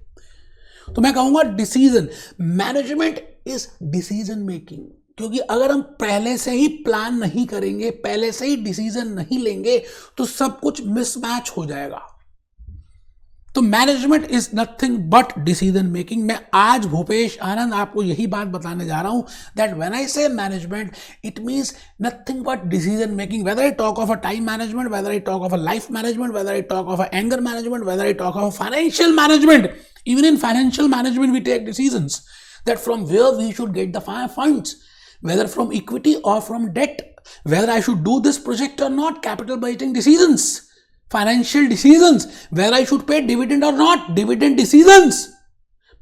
तो मैं कहूंगा decision management is decision making, क्योंकि अगर हम पहले से ही प्लान नहीं करेंगे, पहले से ही डिसीजन नहीं लेंगे तो सब कुछ मिसमैच हो जाएगा। तो management is nothing but decision making. मैं आज भूपेश आनंद आपको यही बात बताने जा रहा हूं, that when I say management it means nothing but decision making. Whether I talk of a time management, whether I talk of a life management, whether I talk of a anger management, whether I talk of financial management, even in financial management we take decisions that from where we should get the funds, whether from equity or from debt, whether I should do this project or not, capital budgeting decisions, financial decisions, whether I should pay dividend or not, dividend decisions.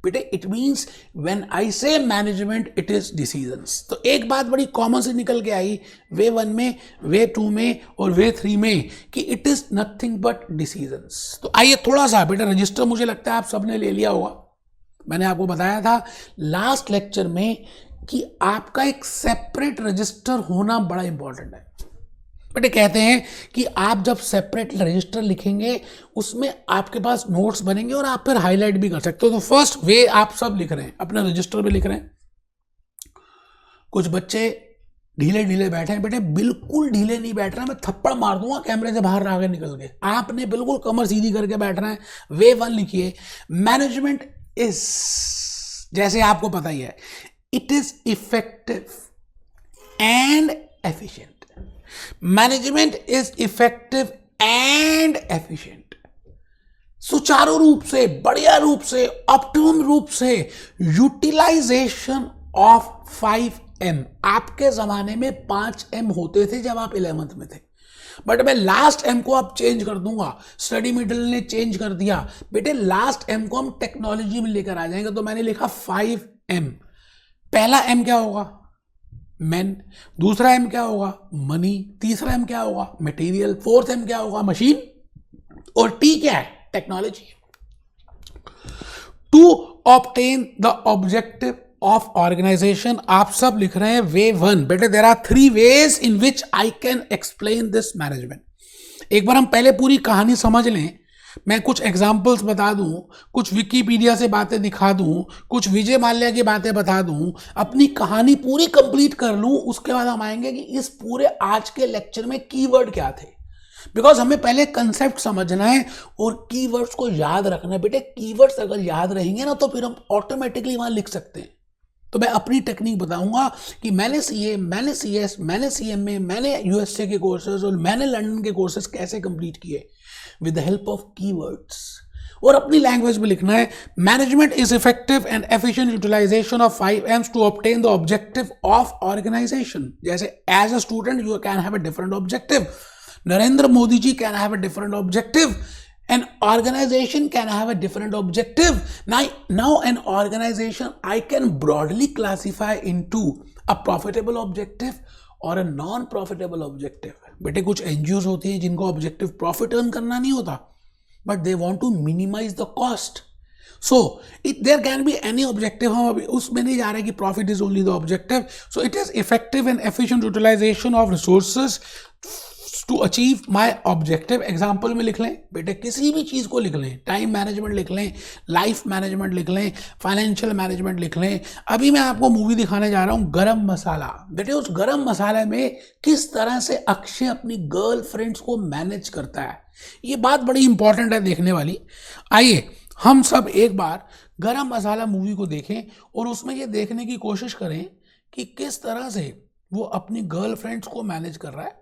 बेटे it means when I say management it is decisions. तो एक बात बड़ी common से निकल के आई वे 1 में, way 2 में और वे 3 में कि it is nothing but decisions. तो आइए थोड़ा सा बेटा रजिस्टर मुझे लगता है आप सबने ले लिया होगा। मैंने आपको बताया था लास्ट लेक्चर में कि आपका एक सेपरेट रजिस्टर होना बड़ा इंपॉर्टेंट है। बेटे कहते हैं कि आप जब सेपरेट रजिस्टर लिखेंगे उसमें आपके पास नोट्स बनेंगे और आप फिर हाईलाइट भी कर सकते हो। तो फर्स्ट वे आप सब लिख रहे हैं, अपने रजिस्टर में लिख रहे हैं। कुछ बच्चे ढीले ढीले बैठे हैं, बेटे बिल्कुल ढीले नहीं बैठ रहा, मैं थप्पड़ मार दूंगा कैमरे से बाहर आगे निकल के। आपने बिल्कुल कमर सीधी करके बैठना है। वे 1 लिखिए, मैनेजमेंट इज, जैसे आपको पता ही है, it is effective and efficient. Management is effective and efficient. सुचारू रूप से, बढ़िया रूप से, ऑप्टिमम रूप से यूटिलाइजेशन ऑफ 5M। आपके जमाने में 5M होते थे जब आप 11th में थे, बट मैं लास्ट M को अब चेंज कर दूंगा। स्टडी मिडल ने चेंज कर दिया, बेटे लास्ट M को हम टेक्नोलॉजी में लेकर आ जाएंगे। तो मैंने लिखा 5M। पहला M क्या होगा? मैन। दूसरा M क्या होगा? मनी। तीसरा M क्या होगा? मटेरियल। फोर्थ M क्या होगा? मशीन। और T क्या है? Technology. To obtain the objective of organisation आप सब लिख रहे हैं वे 1। बेटे there are 3 ways in which I can explain this management. एक बार हम पहले पूरी कहानी समझ लें, मैं कुछ एग्जाम्पल्स बता दूं, कुछ विकीपीडिया से बातें दिखा दूं, कुछ विजय माल्या की बातें बता दूं, अपनी कहानी पूरी कंप्लीट कर लूं, उसके बाद हम आएंगे कि इस पूरे आज के लेक्चर में कीवर्ड क्या थे। बिकॉज हमें पहले कंसेप्ट समझना है और कीवर्ड्स को याद रखना है। बेटे कीवर्ड्स अगर याद रहेंगे ना तो फिर हम ऑटोमेटिकली वहां लिख सकते हैं। तो मैं अपनी टेक्निक बताऊंगा कि मैंने सीए, मैंने सीएस, मैंने सीएमए, मैंने यूएसए के कोर्सेज और मैंने लंदन के कोर्सेज कैसे कंप्लीट किए with the help of keywords. और अपनी लैंग्वेज में लिखना है management is effective and efficient utilisation of 5 M's to obtain the objective of organisation. जैसे as a student you can have a different objective, Narendra Modi ji can have a different objective. An organization can have a different objective. Now an organization I can broadly classify into a profitable objective or a non-profitable objective. बेटे कुछ NGOs होती हैं जिनको objective profit earn करना नहीं होता, but they want to minimize the cost. So there can be any objective. हम अभी उसमें नहीं जा रहे कि profit is only the objective. So it is effective and efficient utilization of resources to achieve my objective. Example में लिख लें बेटे, किसी भी चीज़ को लिख लें, टाइम मैनेजमेंट लिख लें, लाइफ मैनेजमेंट लिख लें, फाइनेंशियल मैनेजमेंट लिख लें। अभी मैं आपको मूवी दिखाने जा रहा हूँ गरम मसाला। बेटे उस गरम मसाले में किस तरह से अक्षय अपनी गर्लफ्रेंड्स को मैनेज करता है, ये बात बड़ी इंपॉर्टेंट है देखने वाली। आइए हम सब एक बार गरम मसाला मूवी को देखें और उसमें ये देखने की कोशिश करें कि किस तरह से वो अपनी गर्लफ्रेंड्स को मैनेज कर रहा है।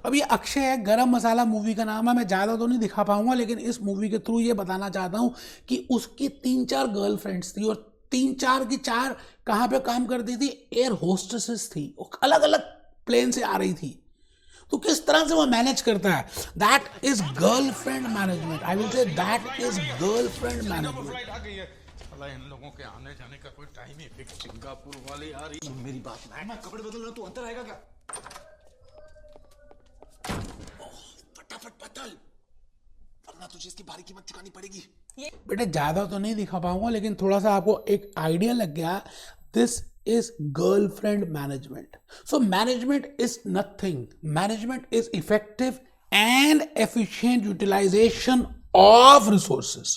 अब ये अक्षय है, गरम मसाला मूवी का नाम है। मैं ज्यादा तो नहीं दिखा पाऊंगा, लेकिन इस मूवी के थ्रू ये बताना चाहता हूं कि उसकी 3-4 गर्लफ्रेंड्स थी और 3-4 की 4 कहां पे काम करती थी, एयर होस्टेसेस थी, अलग अलग प्लेन से आ रही थी। तो किस तरह से वो मैनेज करता है, that is girlfriend management. I will say that is girlfriend management. इन लोगों के आने जाने का कोई टाइम ही फिक्स। सिंगापुर वाले यार, मेरी बात मैं कपड़े बदल रहा, तू अंदर आएगा क्या? फटाफट बदल, वरना तुझे इसकी भारी कीमत चुकानी पड़ेगी। बेटे ज्यादा तो नहीं दिखा पाऊंगा, लेकिन थोड़ा सा आपको एक आइडिया लग गया। This is girlfriend management. So management is nothing. Management is effective and efficient utilization of resources.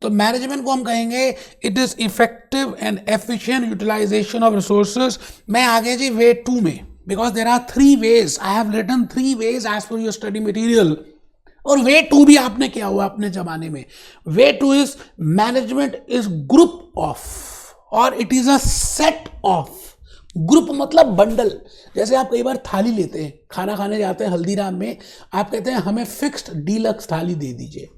तो मैनेजमेंट को हम कहेंगे it is effective and efficient utilisation of resources. मैं आगे जी वे 2 में, because there are 3 ways, I have written 3 ways as per your study material. और way 2 भी आपने किया हुआ अपने जमाने में। Way 2 is management is group of और it is a set of. Group मतलब बंडल। जैसे आप कई बार थाली लेते हैं, खाना खाने जाते हैं हल्दीराम में, आप कहते हैं हमें फिक्स्ड डीलक्स थाली दे दीजिए।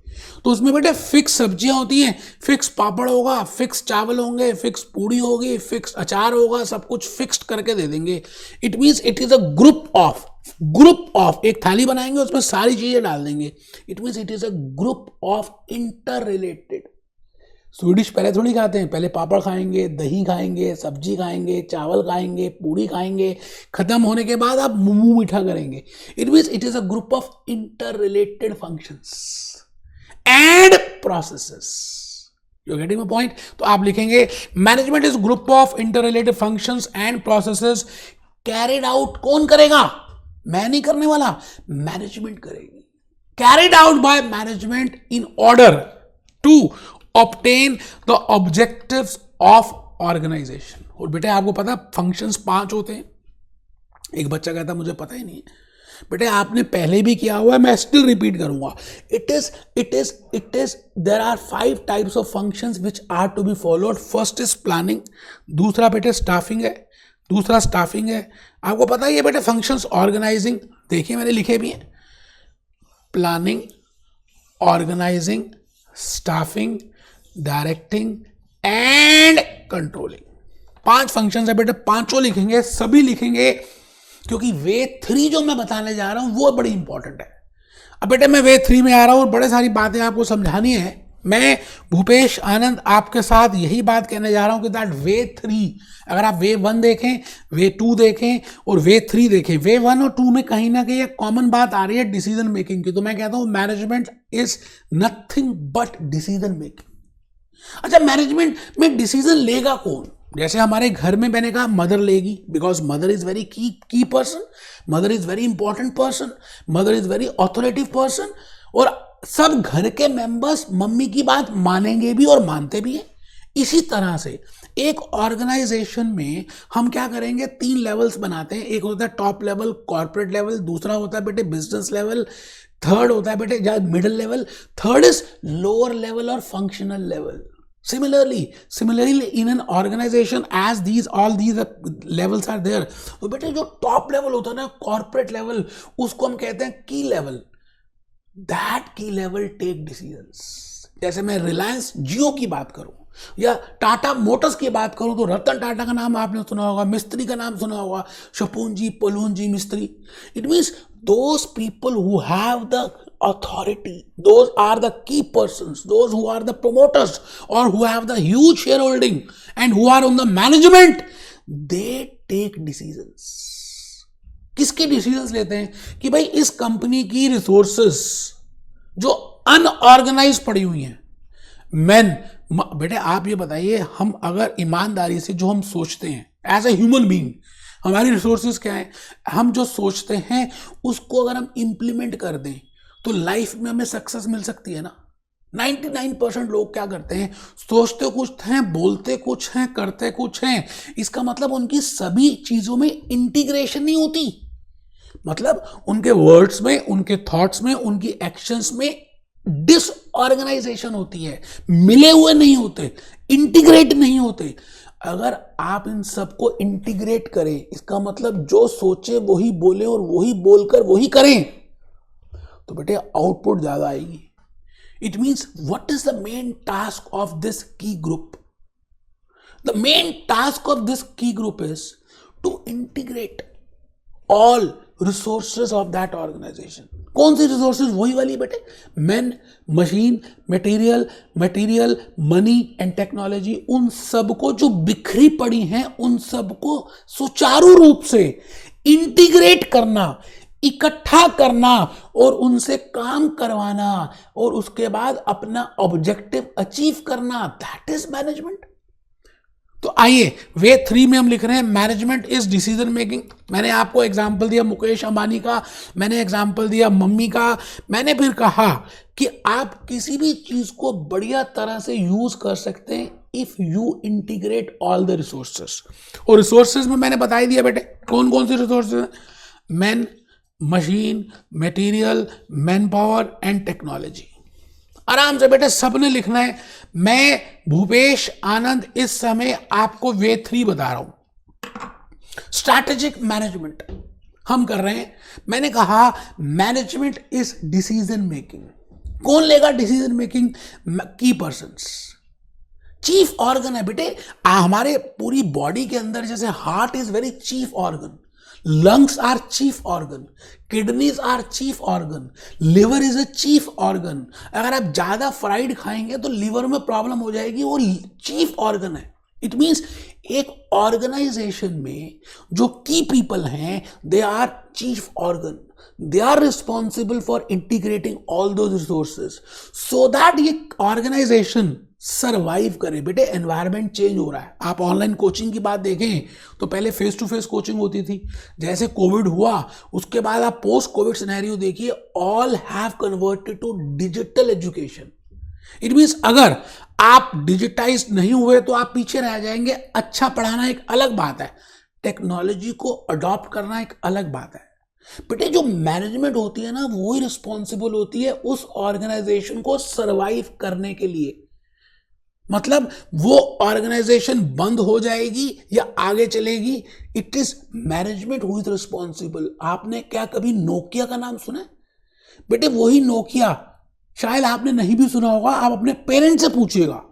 तो उसमें बेटे फिक्स सब्जियां होती हैं, फिक्स पापड़ होगा, फिक्स चावल होंगे, फिक्स पूड़ी होगी, फिक्स अचार होगा, सब कुछ फिक्स्ड करके दे देंगे। It means it is a group of. Group of एक थाली बनाएंगे, उसमें सारी चीजें डाल देंगे। It means it is a group of inter related. Swedish पहले थोड़ी खाते हैं, पहले पापड़ खाएंगे, दही खाएंगे, सब्जी खाएंगे, चावल खाएंगे, पूड़ी खाएंगे, खत्म होने के बाद आप मुंह मीठा करेंगे। It means it is a group of inter related functions and processes. You getting my point? तो आप लिखेंगे management is group of inter related functions and processes carried out. कौन करेगा? मैं नहीं करने वाला, मैनेजमेंट करेगी। Carried out by management in order to obtain the objectives of organisation. और बेटे आपको पता फंक्शंस 5 होते हैं। एक बच्चा कहता मुझे पता ही नहीं है। बेटे आपने पहले भी किया हुआ है, मैं स्टिल रिपीट करूंगा। It is there are 5 types of functions which are to be followed. First is planning, दूसरा बेटे स्टाफिंग है, दूसरा स्टाफिंग है। आपको पता ही है बेटे फंक्शंस ऑर्गेनाइजिंग, देखिए मैंने लिखे भी हैं, planning, organising, staffing, directing and controlling. 5 functions है बेटे, पांचों लिखेंगे, सभी लिखेंगे, क्योंकि वे 3 जो मैं बताने जा रहा हूं वो बड़ी इंपॉर्टेंट है। अब बेटे मैं वे 3 में आ रहा हूं और बड़े सारी बातें आपको समझानी है। मैं भूपेश आनंद आपके साथ यही बात कहने जा रहा हूं कि दैट वे 3, अगर आप वे 1 देखें, वे 2 देखें और वे 3 देखें, वे 1 और 2 में कहीं ना कहीं एक कॉमन बात आ रही है डिसीजन मेकिंग की। तो मैं कहता हूं management is nothing but decision making. अच्छा, मैनेजमेंट में डिसीजन लेगा कौन? जैसे हमारे घर में मैंने कहा मदर लेगी, बिकॉज मदर इज वेरी की person, mother is very important person, mother is very authoritative person, और सब घर के मेंबर्स मम्मी की बात मानेंगे भी और मानते भी हैं। इसी तरह से एक ऑर्गेनाइजेशन में हम क्या करेंगे, 3 लेवल्स बनाते हैं। एक होता है टॉप लेवल, कॉर्पोरेट लेवल, दूसरा होता है बेटे बिजनेस लेवल, थर्ड होता है बेटे middle level, third is lower level और functional level. Similarly, in an organization, as all these levels are there, तो बेटे जो टॉप लेवल होता है ना, कॉर्पोरेट लेवल, उसको हम कहते हैं की लेवल। दैट की लेवल टेक डिसीजंस। जैसे मैं रिलायंस जियो की बात करूं या टाटा मोटर्स की बात करूं, तो रतन टाटा का नाम आपने सुना होगा, मिस्त्री का नाम सुना होगा, शपून जी, पलून जी मिस्त्री। It means those people who have the authority, those are the key persons, those who are the promoters or who have the huge shareholding and who are on the management, they take decisions. किसके decisions लेते हैं कि भाई इस company की resources जो unorganised पड़ी हुई हैं, बेटे आप ये बताइए, हम अगर ईमानदारी से जो हम सोचते हैं एज ए ह्यूमन बीइंग, हमारी रिसोर्सेज क्या है, हम जो सोचते हैं उसको अगर हम इंप्लीमेंट कर दें तो लाइफ में हमें सक्सेस मिल सकती है ना। 99% लोग क्या करते हैं, सोचते कुछ हैं, बोलते कुछ हैं, करते कुछ हैं। इसका मतलब उनकी सभी चीजों में इंटीग्रेशन नहीं होती, मतलब उनके वर्ड्स में, उनके थॉट्स में, उनकी एक्शंस में डिसऑर्गेनाइजेशन होती है, मिले हुए नहीं होते, इंटीग्रेट नहीं होते। अगर आप इन सबको इंटीग्रेट करें, इसका मतलब जो सोचे वही बोले और वही बोलकर वही करें, तो बेटे आउटपुट ज्यादा आएगी। It means what is the main task of this key group? The main task of this key group is to integrate all resources of that organization. कौन सी रिसोर्सेज? वही वाली बेटे, man, machine, material, money and technology. उन सबको जो बिखरी पड़ी हैं, उन सबको सुचारू रूप से इंटीग्रेट करना, इकट्ठा करना और उनसे काम करवाना और उसके बाद अपना ऑब्जेक्टिव अचीव करना, दैट इज मैनेजमेंट। तो आइए वे 3 में हम लिख रहे हैं मैनेजमेंट इज डिसीजन मेकिंग। मैंने आपको एग्जांपल दिया मुकेश अंबानी का, मैंने एग्जांपल दिया मम्मी का, मैंने फिर कहा कि आप किसी भी चीज को बढ़िया तरह से यूज कर सकते हैं if you integrate all the resources. और रिसोर्सेज में मैंने बता ही दिया बेटे कौन कौन से रिसोर्सेज हैं, man, machine, material, man power and technology. आराम से बेटे सबने लिखना है। मैं भूपेश आनंद इस समय आपको वे 3 बता रहा हूं। स्ट्रैटेजिक मैनेजमेंट हम कर रहे हैं। मैंने कहा मैनेजमेंट इज डिसीजन मेकिंग। कौन लेगा डिसीजन मेकिंग? की पर्संस। चीफ ऑर्गन है बेटे हमारे पूरी बॉडी के अंदर, जैसे heart is very chief organ, lungs are chief organ, kidneys are chief organ, liver is a chief organ। अगर आप ज्यादा फ्राइड खाएंगे तो लिवर में प्रॉब्लम हो जाएगी, वो चीफ ऑर्गन है। इट मीन्स एक ऑर्गेनाइजेशन में जो की पीपल हैं they are chief organ, they are responsible for integrating all those resources so that ये ऑर्गेनाइजेशन सरवाइव करे। बेटे एनवायरनमेंट चेंज हो रहा है। आप ऑनलाइन कोचिंग की बात देखें तो पहले फेस टू फेस कोचिंग होती थी, जैसे कोविड हुआ उसके बाद आप पोस्ट कोविड सिनेरियो देखिए, all have converted to digital education. It means अगर आप डिजिटाइज नहीं हुए तो आप पीछे रह जाएंगे। अच्छा पढ़ाना एक अलग बात है, टेक्नोलॉजी को अडॉप्ट करना एक अलग बात है। बेटे जो मैनेजमेंट होती है ना, वो ही रिस्पॉन्सिबल होती है उस ऑर्गेनाइजेशन को सरवाइव करने के लिए। मतलब वो ऑर्गेनाइजेशन बंद हो जाएगी या आगे चलेगी, it is management who is responsible. आपने क्या कभी नोकिया का नाम सुना है? बेटे वही नोकिया, शायद आपने नहीं भी सुना होगा, आप अपने पेरेंट्स से पूछिएगा।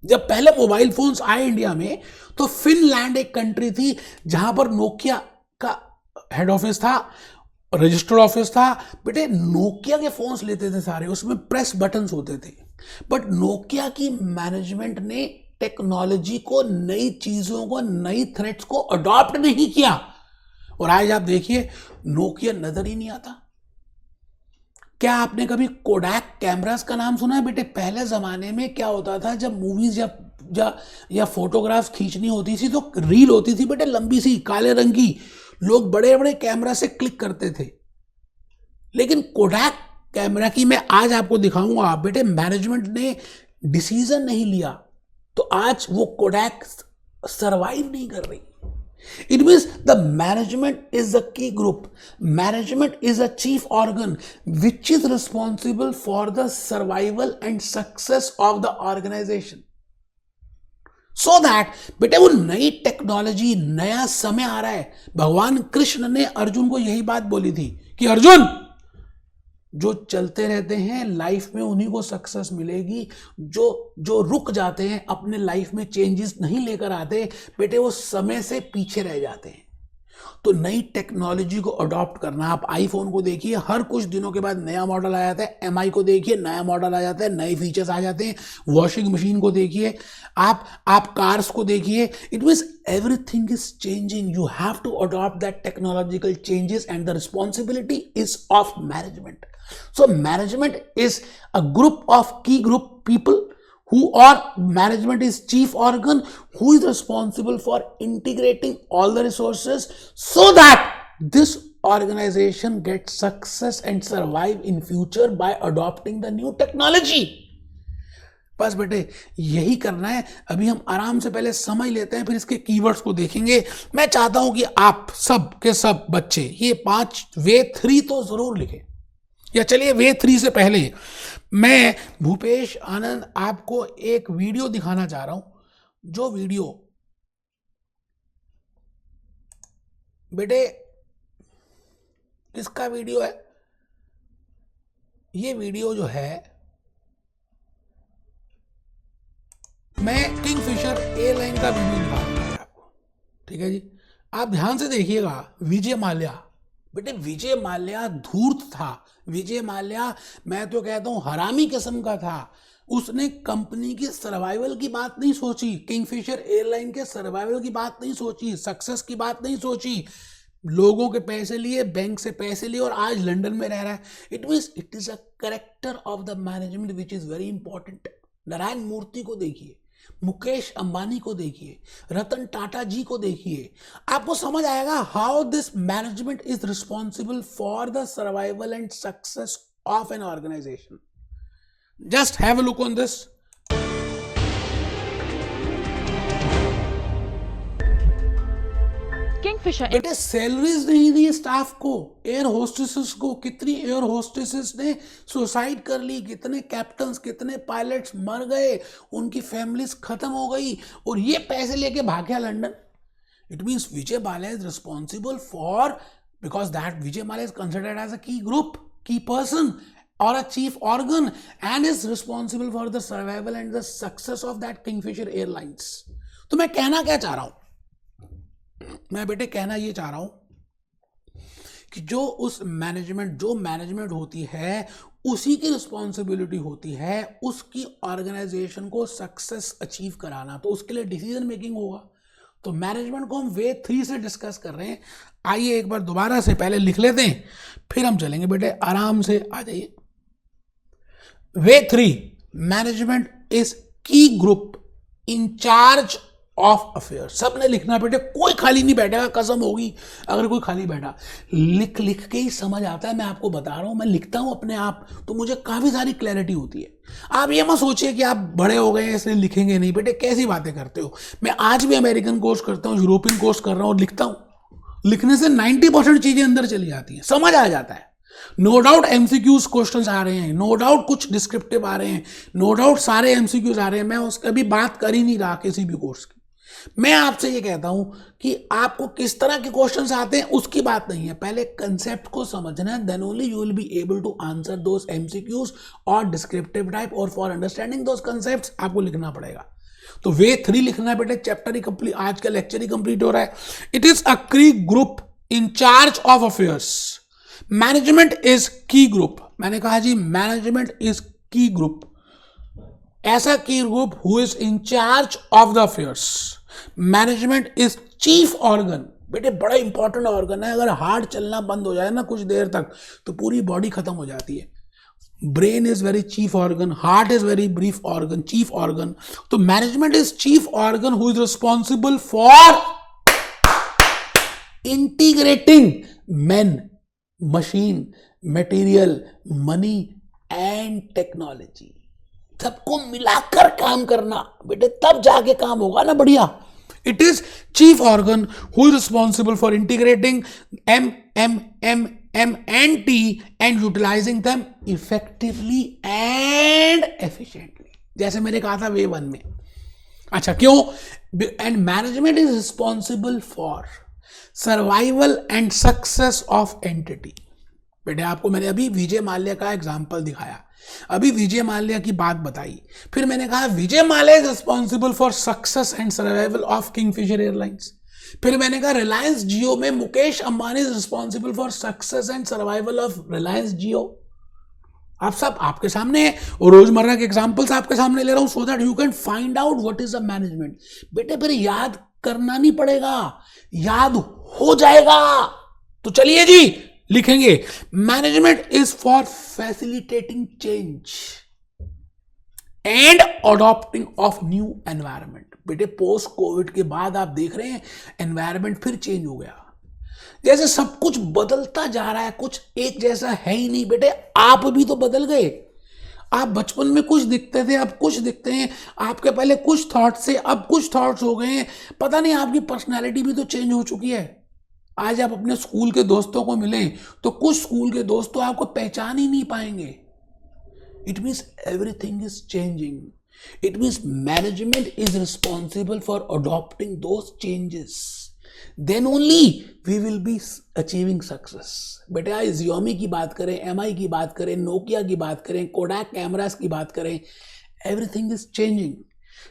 जब पहले मोबाइल फोन्स आए इंडिया में तो फिनलैंड एक कंट्री थी जहां पर नोकिया का हेड ऑफिस था, रजिस्टर्ड ऑफिस था। बेटे नोकिया के फोन्स लेते थे सारे, उसमें प्रेस बटन्स होते थे। बट नोकिया की मैनेजमेंट ने टेक्नोलॉजी को, नई चीजों को, नई थ्रेट्स को अडॉप्ट नहीं किया। और आज आप देखिए नोकिया नजर ही नहीं आता। क्या आपने कभी कोडैक कैमरास का नाम सुना है बेटे? पहले जमाने में क्या होता था, जब मूवीज या फोटोग्राफ्स खींचनी होती थी तो रील होती थी बेटे, लंबी सी काले रंग की, लोग बड़े बड़े कैमरा से क्लिक करते थे। लेकिन कोडैक कैमरा की मैं आज आपको दिखाऊंगा बेटे, मैनेजमेंट ने डिसीजन नहीं लिया तो आज वो कोडैक सरवाइव नहीं कर रही। It means the management is the key group. Management is a chief organ which is responsible for the survival and success of the organization. So that बेटे वो नई टेक्नोलॉजी, नया समय आ रहा है। भगवान कृष्ण ने अर्जुन को यही बात बोली थी कि अर्जुन, जो चलते रहते हैं लाइफ में उन्हीं को सक्सेस मिलेगी, जो रुक जाते हैं, अपने लाइफ में चेंजेस नहीं लेकर आते बेटे, वो समय से पीछे रह जाते हैं। तो नई टेक्नोलॉजी को अडॉप्ट करना। आप आईफोन को देखिए, हर कुछ दिनों के बाद नया मॉडल आ जाता है। एमआई को देखिए, नया मॉडल आ जाता है, नए फीचर्स आ जाते हैं। वॉशिंग मशीन को देखिए, आप कार्स को देखिए। It means everything is changing. You have to adopt that technological changes and the responsibility is of management. So management is a group of key group people who are, management is chief organ who is responsible for integrating all the resources so that this organization gets success and survive in future by adopting the new technology. बस बेटे यही करना है। अभी हम आराम से पहले समझ लेते हैं, फिर इसके कीवर्ड्स को देखेंगे। मैं चाहता हूं कि आप सब के सब बच्चे ये 5 वे 3 तो जरूर लिखें, या चलिए वे 3 से पहले मैं भूपेश आनंद आपको एक वीडियो दिखाना चाह रहा हूं। जो वीडियो बेटे किसका वीडियो है? ये वीडियो जो है मैं किंगफिशर एयरलाइन का वीडियो दिखा रहा हूं आपको, ठीक है जी। आप ध्यान से देखिएगा। विजय माल्या, बेटे विजय माल्या धूर्त था। विजय माल्या मैं तो कहता हूं हरामी किस्म का था। उसने कंपनी की सर्वाइवल की बात नहीं सोची, किंगफिशर एयरलाइन के सर्वाइवल की बात नहीं सोची, सक्सेस की बात नहीं सोची। लोगों के पैसे लिए, बैंक से पैसे लिए और आज लंदन में रह रहा है। It means it is a character of the management which is very important. Narayan Murthy को देखिए, मुकेश अंबानी को देखिए, रतन टाटा जी को देखिए, आपको समझ आएगा how this management is responsible for the survival and success of an organisation. Just have a look on this. Kingfisher बेटे सैलरीज नहीं दी स्टाफ को, एयर होस्टेसेस को। कितनी एयर होस्टेसेस ने सुसाइड कर ली, कितने कैप्टन्स, कितने पायलट्स मर गए, उनकी फैमिलीज खत्म हो गई और ये पैसे लेके भाग गया London. It means Vijay Mallya is responsible for, because that Vijay Mallya is considered as a key group, key person or a chief organ and is responsible for the survival and the success of that Kingfisher Airlines. तो मैं कहना क्या चाह रहा हूं? मैं बेटे कहना ये चाह रहा हूं कि जो मैनेजमेंट होती है उसी की रिस्पॉन्सिबिलिटी होती है उसकी ऑर्गेनाइजेशन को सक्सेस अचीव कराना। तो उसके लिए डिसीजन मेकिंग होगा। तो मैनेजमेंट को हम वे 3 से डिस्कस कर रहे हैं। आइए एक बार दोबारा से पहले लिख लेते हैं, फिर हम चलेंगे बेटे। आराम से आ जाइए। वे 3, मैनेजमेंट इज की group in charge of affair. सबने लिखना बेटे, कोई खाली नहीं बैठेगा, कसम होगी अगर कोई खाली बैठा। लिख के ही समझ आता है। मैं आपको बता रहा हूं, मैं लिखता हूं अपने आप तो मुझे काफी सारी क्लैरिटी होती है। आप ये मत सोचिए कि आप बड़े हो गए हैं इसलिए लिखेंगे नहीं। बेटे कैसी बातें करते हो? मैं आज भी अमेरिकन कोर्स करता हूं, यूरोपियन कोर्स कर रहा हूं और लिखता हूं। लिखने से 90% चीजें अंदर चली जाती हैं, समझ आ जाता है। नो डाउट एमसीक्यूज क्वेश्चंस आ रहे हैं, नो डाउट कुछ डिस्क्रिप्टिव आ रहे हैं, नो डाउट सारे एमसीक्यूज आ रहे हैं। मैं उसकी अभी बात कर ही नहीं रहा किसी भी कोर्स की। मैं आपसे ये कहता हूं कि आपको किस तरह के क्वेश्चंस आते हैं उसकी बात नहीं है, पहले कंसेप्ट को समझना है। Then only you will be able to answer those MCQs और डिस्क्रिप्टिव टाइप। और फॉर अंडरस्टैंडिंग दोस कंसेप्ट्स आपको लिखना पड़ेगा। तो वे 3 लिखना है बेटे। चैप्टर ही कंप्लीट, आज का लेक्चर ही कंप्लीट हो रहा है। It is a key group in charge of affairs. Management is की ग्रुप। मैंने कहा जी मैनेजमेंट इज की ग्रुप। ऐसा की group who is in charge of the affairs. Management is chief organ. बेटे बड़ा इंपॉर्टेंट ऑर्गन है. अगर हार्ट चलना बंद हो जाए ना कुछ देर तक तो पूरी बॉडी खत्म हो जाती है. Brain is very chief organ, heart is very brief organ, chief organ. तो management is chief organ who is responsible for integrating men, machine, material, money and technology. सबको मिलाकर काम करना बेटे, तब जाके काम होगा ना बढ़िया. It is chief organ who is responsible for integrating M and T and utilizing them effectively and efficiently. जैसे मैंने कहा था वे 1 में. अच्छा क्यों? And management is responsible for survival and success of entity. बेटे आपको मैंने अभी विजय माल्या का एग्जाम्पल दिखाया, अभी विजय माल्या की बात बताई, फिर मैंने कहा Vijay Mallya is responsible for success and survival of Kingfisher airlines. फिर मैंने कहा रिलायंस जियो में Mukesh Ambani is responsible for success and survival of Reliance Jio. आप सब आपके सामने और रोजमर्रा के एग्जांपल्स आपके सामने ले रहा हूं सो that you can find out what is the management. बेटे फिर याद करना नहीं पड़ेगा, याद हो जाएगा. तो चलिए जी लिखेंगे management is for facilitating change and adopting of new environment. बेटे पोस्ट कोविड के बाद आप देख रहे हैं एनवायरमेंट फिर चेंज हो गया. जैसे सब कुछ बदलता जा रहा है, कुछ एक जैसा है ही नहीं. बेटे आप भी तो बदल गए. आप बचपन में कुछ दिखते थे, अब कुछ दिखते हैं. आपके पहले कुछ थॉट्स थे, अब कुछ थॉट्स हो गए हैं. पता नहीं आपकी पर्सनैलिटी भी तो चेंज हो चुकी है. आज आप अपने स्कूल के दोस्तों को मिलें तो कुछ स्कूल के दोस्त तो आपको पहचान ही नहीं पाएंगे. It means everything is changing. It means management is responsible for adopting those changes. Then only we will be achieving success. बेटे आज Xiaomi की बात करें, MI की बात करें, Nokia की बात करें, Kodak कैमरास की बात करें, everything is changing.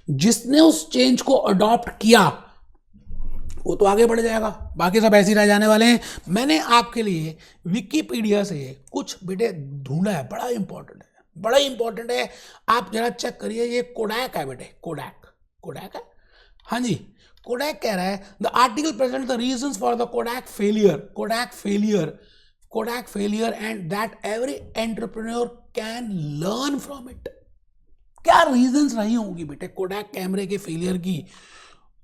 जिसने उस चेंज को अडॉप्ट किया वो तो आगे बढ़ जाएगा, बाकी सब ऐसे ही रह जाने वाले हैं. मैंने आपके लिए विकिपीडिया से कुछ बेटे ढूंढा है, बड़ा इंपॉर्टेंट है, बड़ा इंपॉर्टेंट है. आप जरा चेक करिए. ये कोडैक है बेटे, कोडैक है. हाँ जी, कोडैक कह रहा है the article present the reasons for the Kodak failure and that every entrepreneur can learn from it. क्या रीजंस रही होंगी बेटे कोडैक कैमरे के फेलियर की?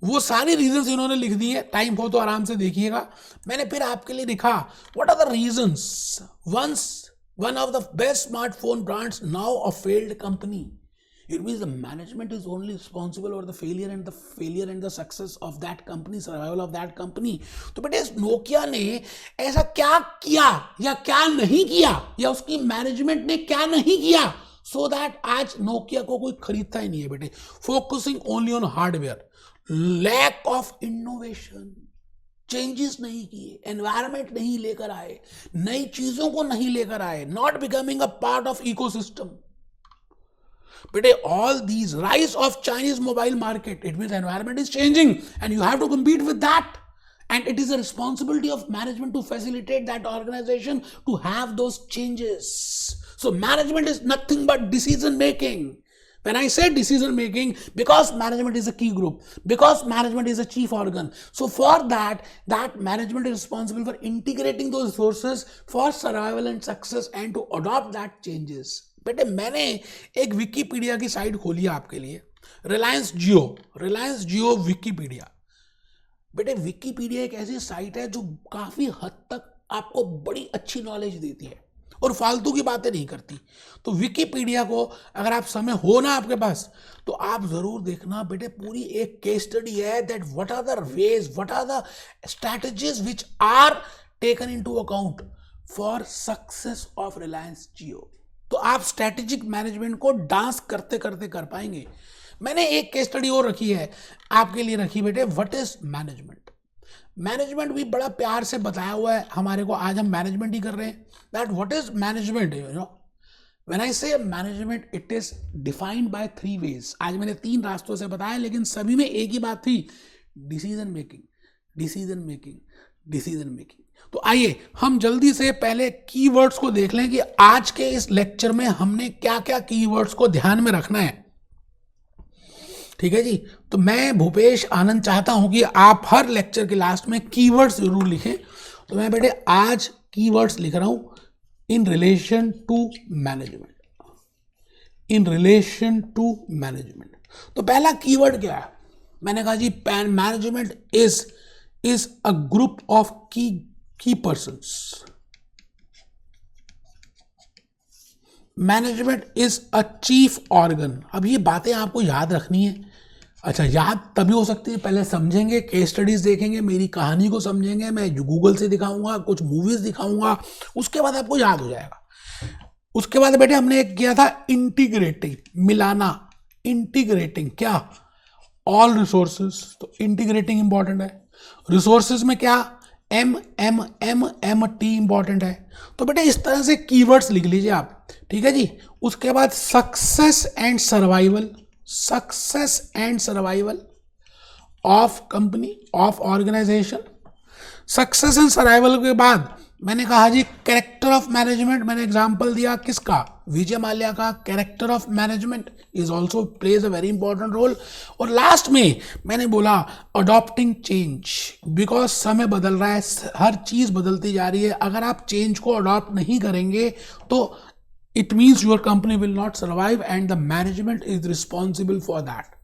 वो सारी रीजंस इन्होंने लिख दी है. टाइम हो तो आराम से देखिएगा. मैंने फिर आपके लिए लिखा what are the reasons once one of the best smartphone brands now a failed company. It means the management is only responsible for the failure and the success of that company, survival of that company. तो बेटे Nokia ने ऐसा क्या किया या क्या नहीं किया, या उसकी मैनेजमेंट ने क्या नहीं किया so that आज नोकिया को कोई खरीदता ही नहीं है बेटे. Focusing only on hardware, lack of innovation, changes नहीं किए, एनवायरमेंट नहीं लेकर आए, नई चीजों को नहीं लेकर आए, not becoming a part of ecosystem. बेटे all these rise of Chinese mobile market, it means environment is changing and you have to compete with that, and it is a responsibility of management to facilitate that organization to have those changes. So management is nothing but decision making. When I say decision making, because management is a key group, because management is a chief organ, so for that management is responsible for integrating those resources for survival and success and to adopt that changes. बेटे मैंने एक Wikipedia की site खोली है आपके लिए, रिलायंस जियो Wikipedia. बेटे Wikipedia एक ऐसी साइट है जो काफी हद तक आपको बड़ी अच्छी नॉलेज देती है और फालतू की बातें नहीं करती. तो विकिपीडिया को अगर आप समय हो ना आपके पास तो आप जरूर देखना बेटे. पूरी एक केस स्टडी है that what are the ways, what are the strategies which are taken into account for success of Reliance Jio. तो आप स्ट्रैटेजिक मैनेजमेंट को डांस करते करते कर पाएंगे. मैंने एक केस स्टडी और रखी है आपके लिए, रखी बेटे व्हाट इज मैनेजमेंट भी बड़ा प्यार से बताया हुआ है हमारे को. आज हम मैनेजमेंट ही कर रहे हैं. That what is management, you know when I say management it is defined by 3 ways. आज मैंने 3 रास्तों से बताया लेकिन सभी में एक ही बात थी, डिसीजन मेकिंग. तो आइए हम जल्दी से पहले कीवर्ड्स को देख लें कि आज के इस लेक्चर में हमने क्या क्या कीवर्ड्स को ध्यान में रखना है. ठीक है जी। तो मैं भूपेश आनंद चाहता हूं कि आप हर लेक्चर के लास्ट में कीवर्ड्स जरूर लिखें। तो मैं बेटे आज कीवर्ड्स लिख रहा हूं in relation to management, in relation to management. तो पहला कीवर्ड क्या है? मैंने कहा जी management is a group of key persons. Management is a chief organ. अब ये बातें आपको याद रखनी है। अच्छा, याद तभी हो सकती है, पहले समझेंगे, केस स्टडीज देखेंगे, मेरी कहानी को समझेंगे, मैं गूगल से दिखाऊंगा, कुछ मूवीज दिखाऊंगा, उसके बाद आपको याद हो जाएगा। उसके बाद बेटे हमने एक किया था इंटीग्रेटिंग, मिलाना, इंटीग्रेटिंग क्या? All resources. तो इंटीग्रेटिंग इंपॉर्टेंट है। रिसोर्सेज में क्या? M M M M T important है। तो बेटे इस तरह से कीवर्ड्स लिख लीजिए आप, ठीक है जी। उसके बाद success and survival, success and survival of company, of organisation. Success and survival के बाद मैंने कहा जी कैरेक्टर ऑफ मैनेजमेंट। मैंने एग्जांपल दिया किसका? विजय माल्या का। Character of management is also plays a very important role. और लास्ट में मैंने बोला अडॉप्टिंग चेंज, बिकॉज समय बदल रहा है, हर चीज बदलती जा रही है। अगर आप चेंज को अडॉप्ट नहीं करेंगे तो it means your company will not survive and the management is responsible for that.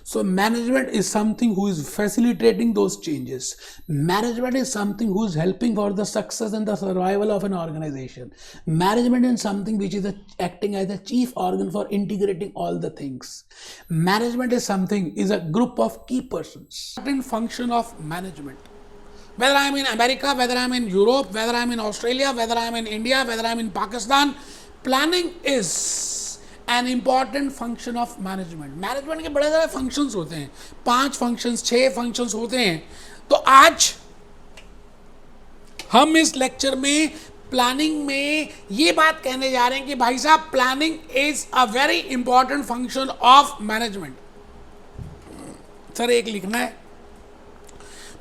So management is something who is facilitating those changes. Management is something who is helping for the success and the survival of an organization. Management is something which is acting as a chief organ for integrating all the things. Management is something, is a group of key persons. Important function of management. Whether I am in America, whether I am in Europe, whether I am in Australia, whether I am in India, whether I am in Pakistan, planning is an important function of management. Management के बड़े सारे functions होते हैं, 5 functions 6 functions होते हैं। तो आज हम इस लेक्चर में प्लानिंग में ये बात कहने जा रहे हैं कि भाई साहब planning is a very important function of management. Sir एक लिखना है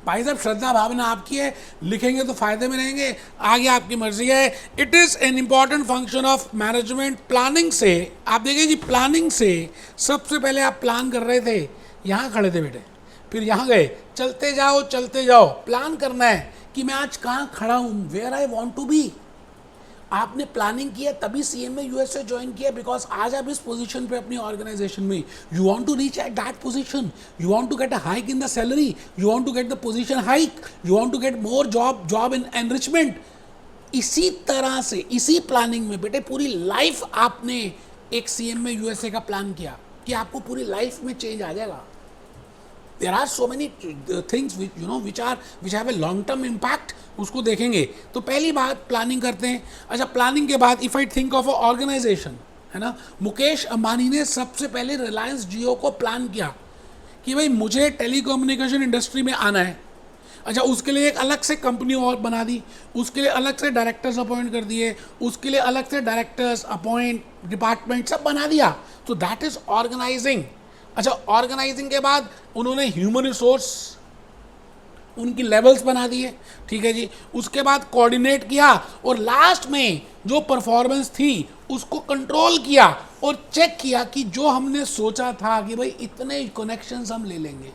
भाई साहब, श्रद्धा भावना आपकी है, लिखेंगे तो फायदे में रहेंगे, आगे आपकी मर्जी है। It is an important function of management. Planning से आप देखिए जी, प्लानिंग से सबसे पहले आप प्लान कर रहे थे, यहाँ खड़े थे बेटे, फिर यहाँ गए, चलते जाओ, प्लान करना है कि मैं आज कहाँ खड़ा हूँ, where I want to be. आपने प्लानिंग किया तभी सीएम में यूएसए ज्वाइन किया, बिकॉज आज आप इस पोजीशन पे अपनी ऑर्गेनाइजेशन में, you want to reach at that position, you want to get a hike in the salary, you want to get the position hike, you want to get more job in enrichment. इसी तरह से, इसी planning में बेटे पूरी life आपने एक CM में यूएसए का प्लान किया कि आपको पूरी लाइफ में चेंज आ जाएगा। There are so many things which have a long term impact, उसको देखेंगे। तो पहली बात प्लानिंग करते हैं। अच्छा, प्लानिंग के बाद if I think of a organisation, है ना, मुकेश अंबानी ने सबसे पहले रिलायंस जियो को प्लान किया कि भाई मुझे टेलीकम्युनिकेशन इंडस्ट्री में आना है। अच्छा, उसके लिए एक अलग से कंपनी और बना दी, उसके लिए अलग से डायरेक्टर्स अपॉइंट कर दिए, उसके लिए अलग से डायरेक्टर्स अपॉइंट, डिपार्टमेंट सब बना दिया। तो दैट इज ऑर्गेनाइजिंग। अच्छा, ऑर्गेनाइजिंग के बाद उन्होंने ह्यूमन रिसोर्स, उनकी लेवल्स बना दिए, ठीक है जी। उसके बाद कोऑर्डिनेट किया और लास्ट में जो परफॉर्मेंस थी उसको कंट्रोल किया और चेक किया कि जो हमने सोचा था कि भाई इतने कनेक्शंस हम ले लेंगे,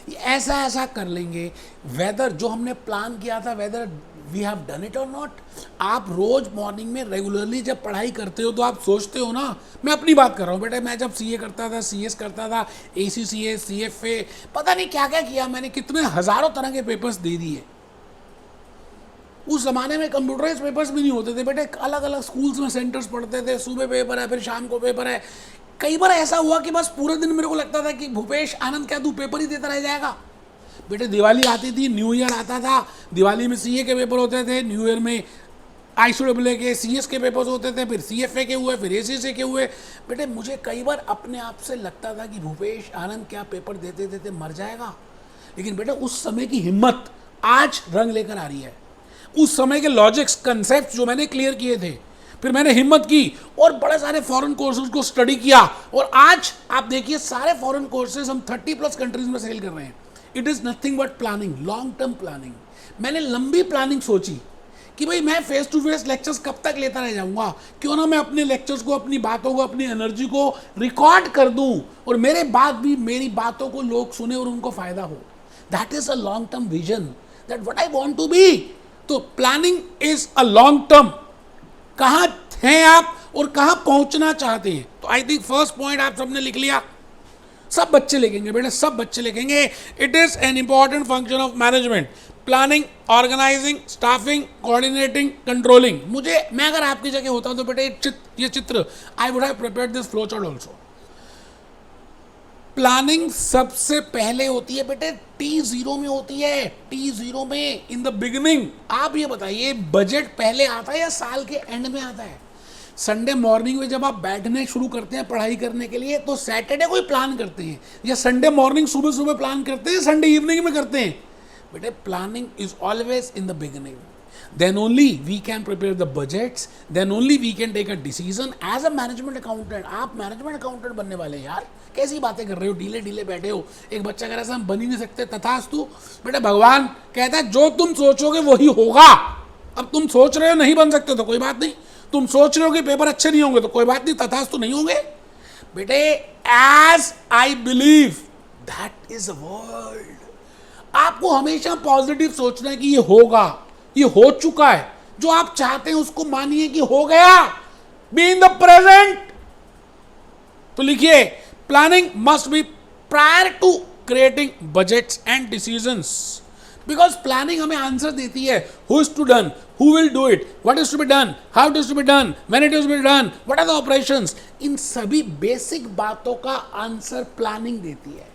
ऐसा कर लेंगे, वेदर जो हमने प्लान किया था, whether we have done it और नॉट। आप रोज मॉर्निंग में रेगुलरली जब पढ़ाई करते हो तो आप सोचते हो ना, मैं अपनी बात कर रहा हूँ बेटे, मैं जब सीए करता था, सीएस करता था, एसीसीए, सीएफए, पता नहीं क्या क्या किया मैंने, कितने हजारों तरह के पेपर्स दे दिए। उस जमाने में कंप्यूटराइज पेपर्स भी नहीं होते थे बेटे, अलग अलग स्कूल्स में सेंटर्स पढ़ते थे, सुबह पेपर है फिर शाम को पेपर है। कई बार ऐसा हुआ कि बस पूरे दिन मेरे को लगता था कि भूपेश आनंद क्या तू पेपर ही देता रह जाएगा। बेटे दिवाली आती थी, न्यू ईयर आता था, दिवाली में सीए के पेपर होते थे, न्यू ईयर में आईसीडब्ल्यू के, सीएस के पेपर्स होते थे, फिर सीएफए के हुए, फिर एसीसी के हुए। बेटे मुझे कई बार अपने आप से लगता था कि भूपेश आनंद क्या पेपर देते देते मर जाएगा। लेकिन बेटे उस समय की हिम्मत आज रंग लेकर आ रही है। उस समय के लॉजिक्स, कंसेप्ट जो मैंने क्लियर किए थे, फिर मैंने हिम्मत की और बड़े सारे फॉरेन कोर्सेज को स्टडी किया और आज आप देखिए सारे फॉरेन कोर्सेज हम 30+ कंट्रीज में सेल कर रहे हैं। It is nothing but planning, long term planning. मैंने लंबी प्लानिंग सोची कि भाई मैं फेस टू फेस लेक्चर्स कब तक लेता रह जाऊंगा, क्यों ना मैं अपने लेक्चर्स को, अपनी बातों को, अपनी एनर्जी को रिकॉर्ड कर दूं और मेरे बाद भी मेरी बातों को लोग सुने और उनको फायदा हो. That is a long term vision, that what I want to be. तो planning is a long term. कहां हैं आप और कहां पहुंचना चाहते हैं. तो आई थिंक फर्स्ट पॉइंट आप सबने लिख लिया. सब बच्चे लिखेंगे बेटा, सब बच्चे लिखेंगे. It is an important function of management. Planning, organising, staffing, coordinating, controlling. मैं अगर आपकी जगह होता तो बेटा ये चित्र I would have prepared this flow chart also. Planning सबसे पहले होती है बेटे T0 में होती है. T0 में इन द बिगिनिंग. आप ये बताइए बजट पहले आता है या साल के एंड में आता है. संडे मॉर्निंग में जब आप बैठने शुरू करते हैं पढ़ाई करने के लिए तो सैटरडे को ही प्लान करते हैं या संडे मॉर्निंग सुबह सुबह प्लान करते हैं, संडे इवनिंग में करते हैं. बेटे planning is always in the beginning. then only we can prepare the budgets, then only we can take a decision as a management accountant. आप मैनेजमेंट अकाउंटेंट बनने वाले यार, कैसी बातें कर रहे हो, ढीले ढीले बैठे हो. एक बच्चा कह रहा है हम बन ही नहीं सकते. तथास्तु बेटे, भगवान कहता है जो तुम सोचोगे वही होगा. अब तुम सोच रहे हो नहीं बन सकते तो कोई बात नहीं, तुम सोच रहे हो कि पेपर अच्छे नहीं होंगे तो कोई बात नहीं, तथास्तु नहीं होंगे. बेटे as I believe that is a world. आपको हमेशा पॉजिटिव सोचना है कि ये होगा, ये हो चुका है. जो आप चाहते हैं उसको मानिए कि हो गया. Be in the present. तो लिखिए planning must be prior to creating budgets and decisions. Because planning हमें आंसर देती है who is to done, who will do it, what is to be done, how it is to be done, when it is to be done, what are the operations. इन सभी basic बातों का answer planning देती है.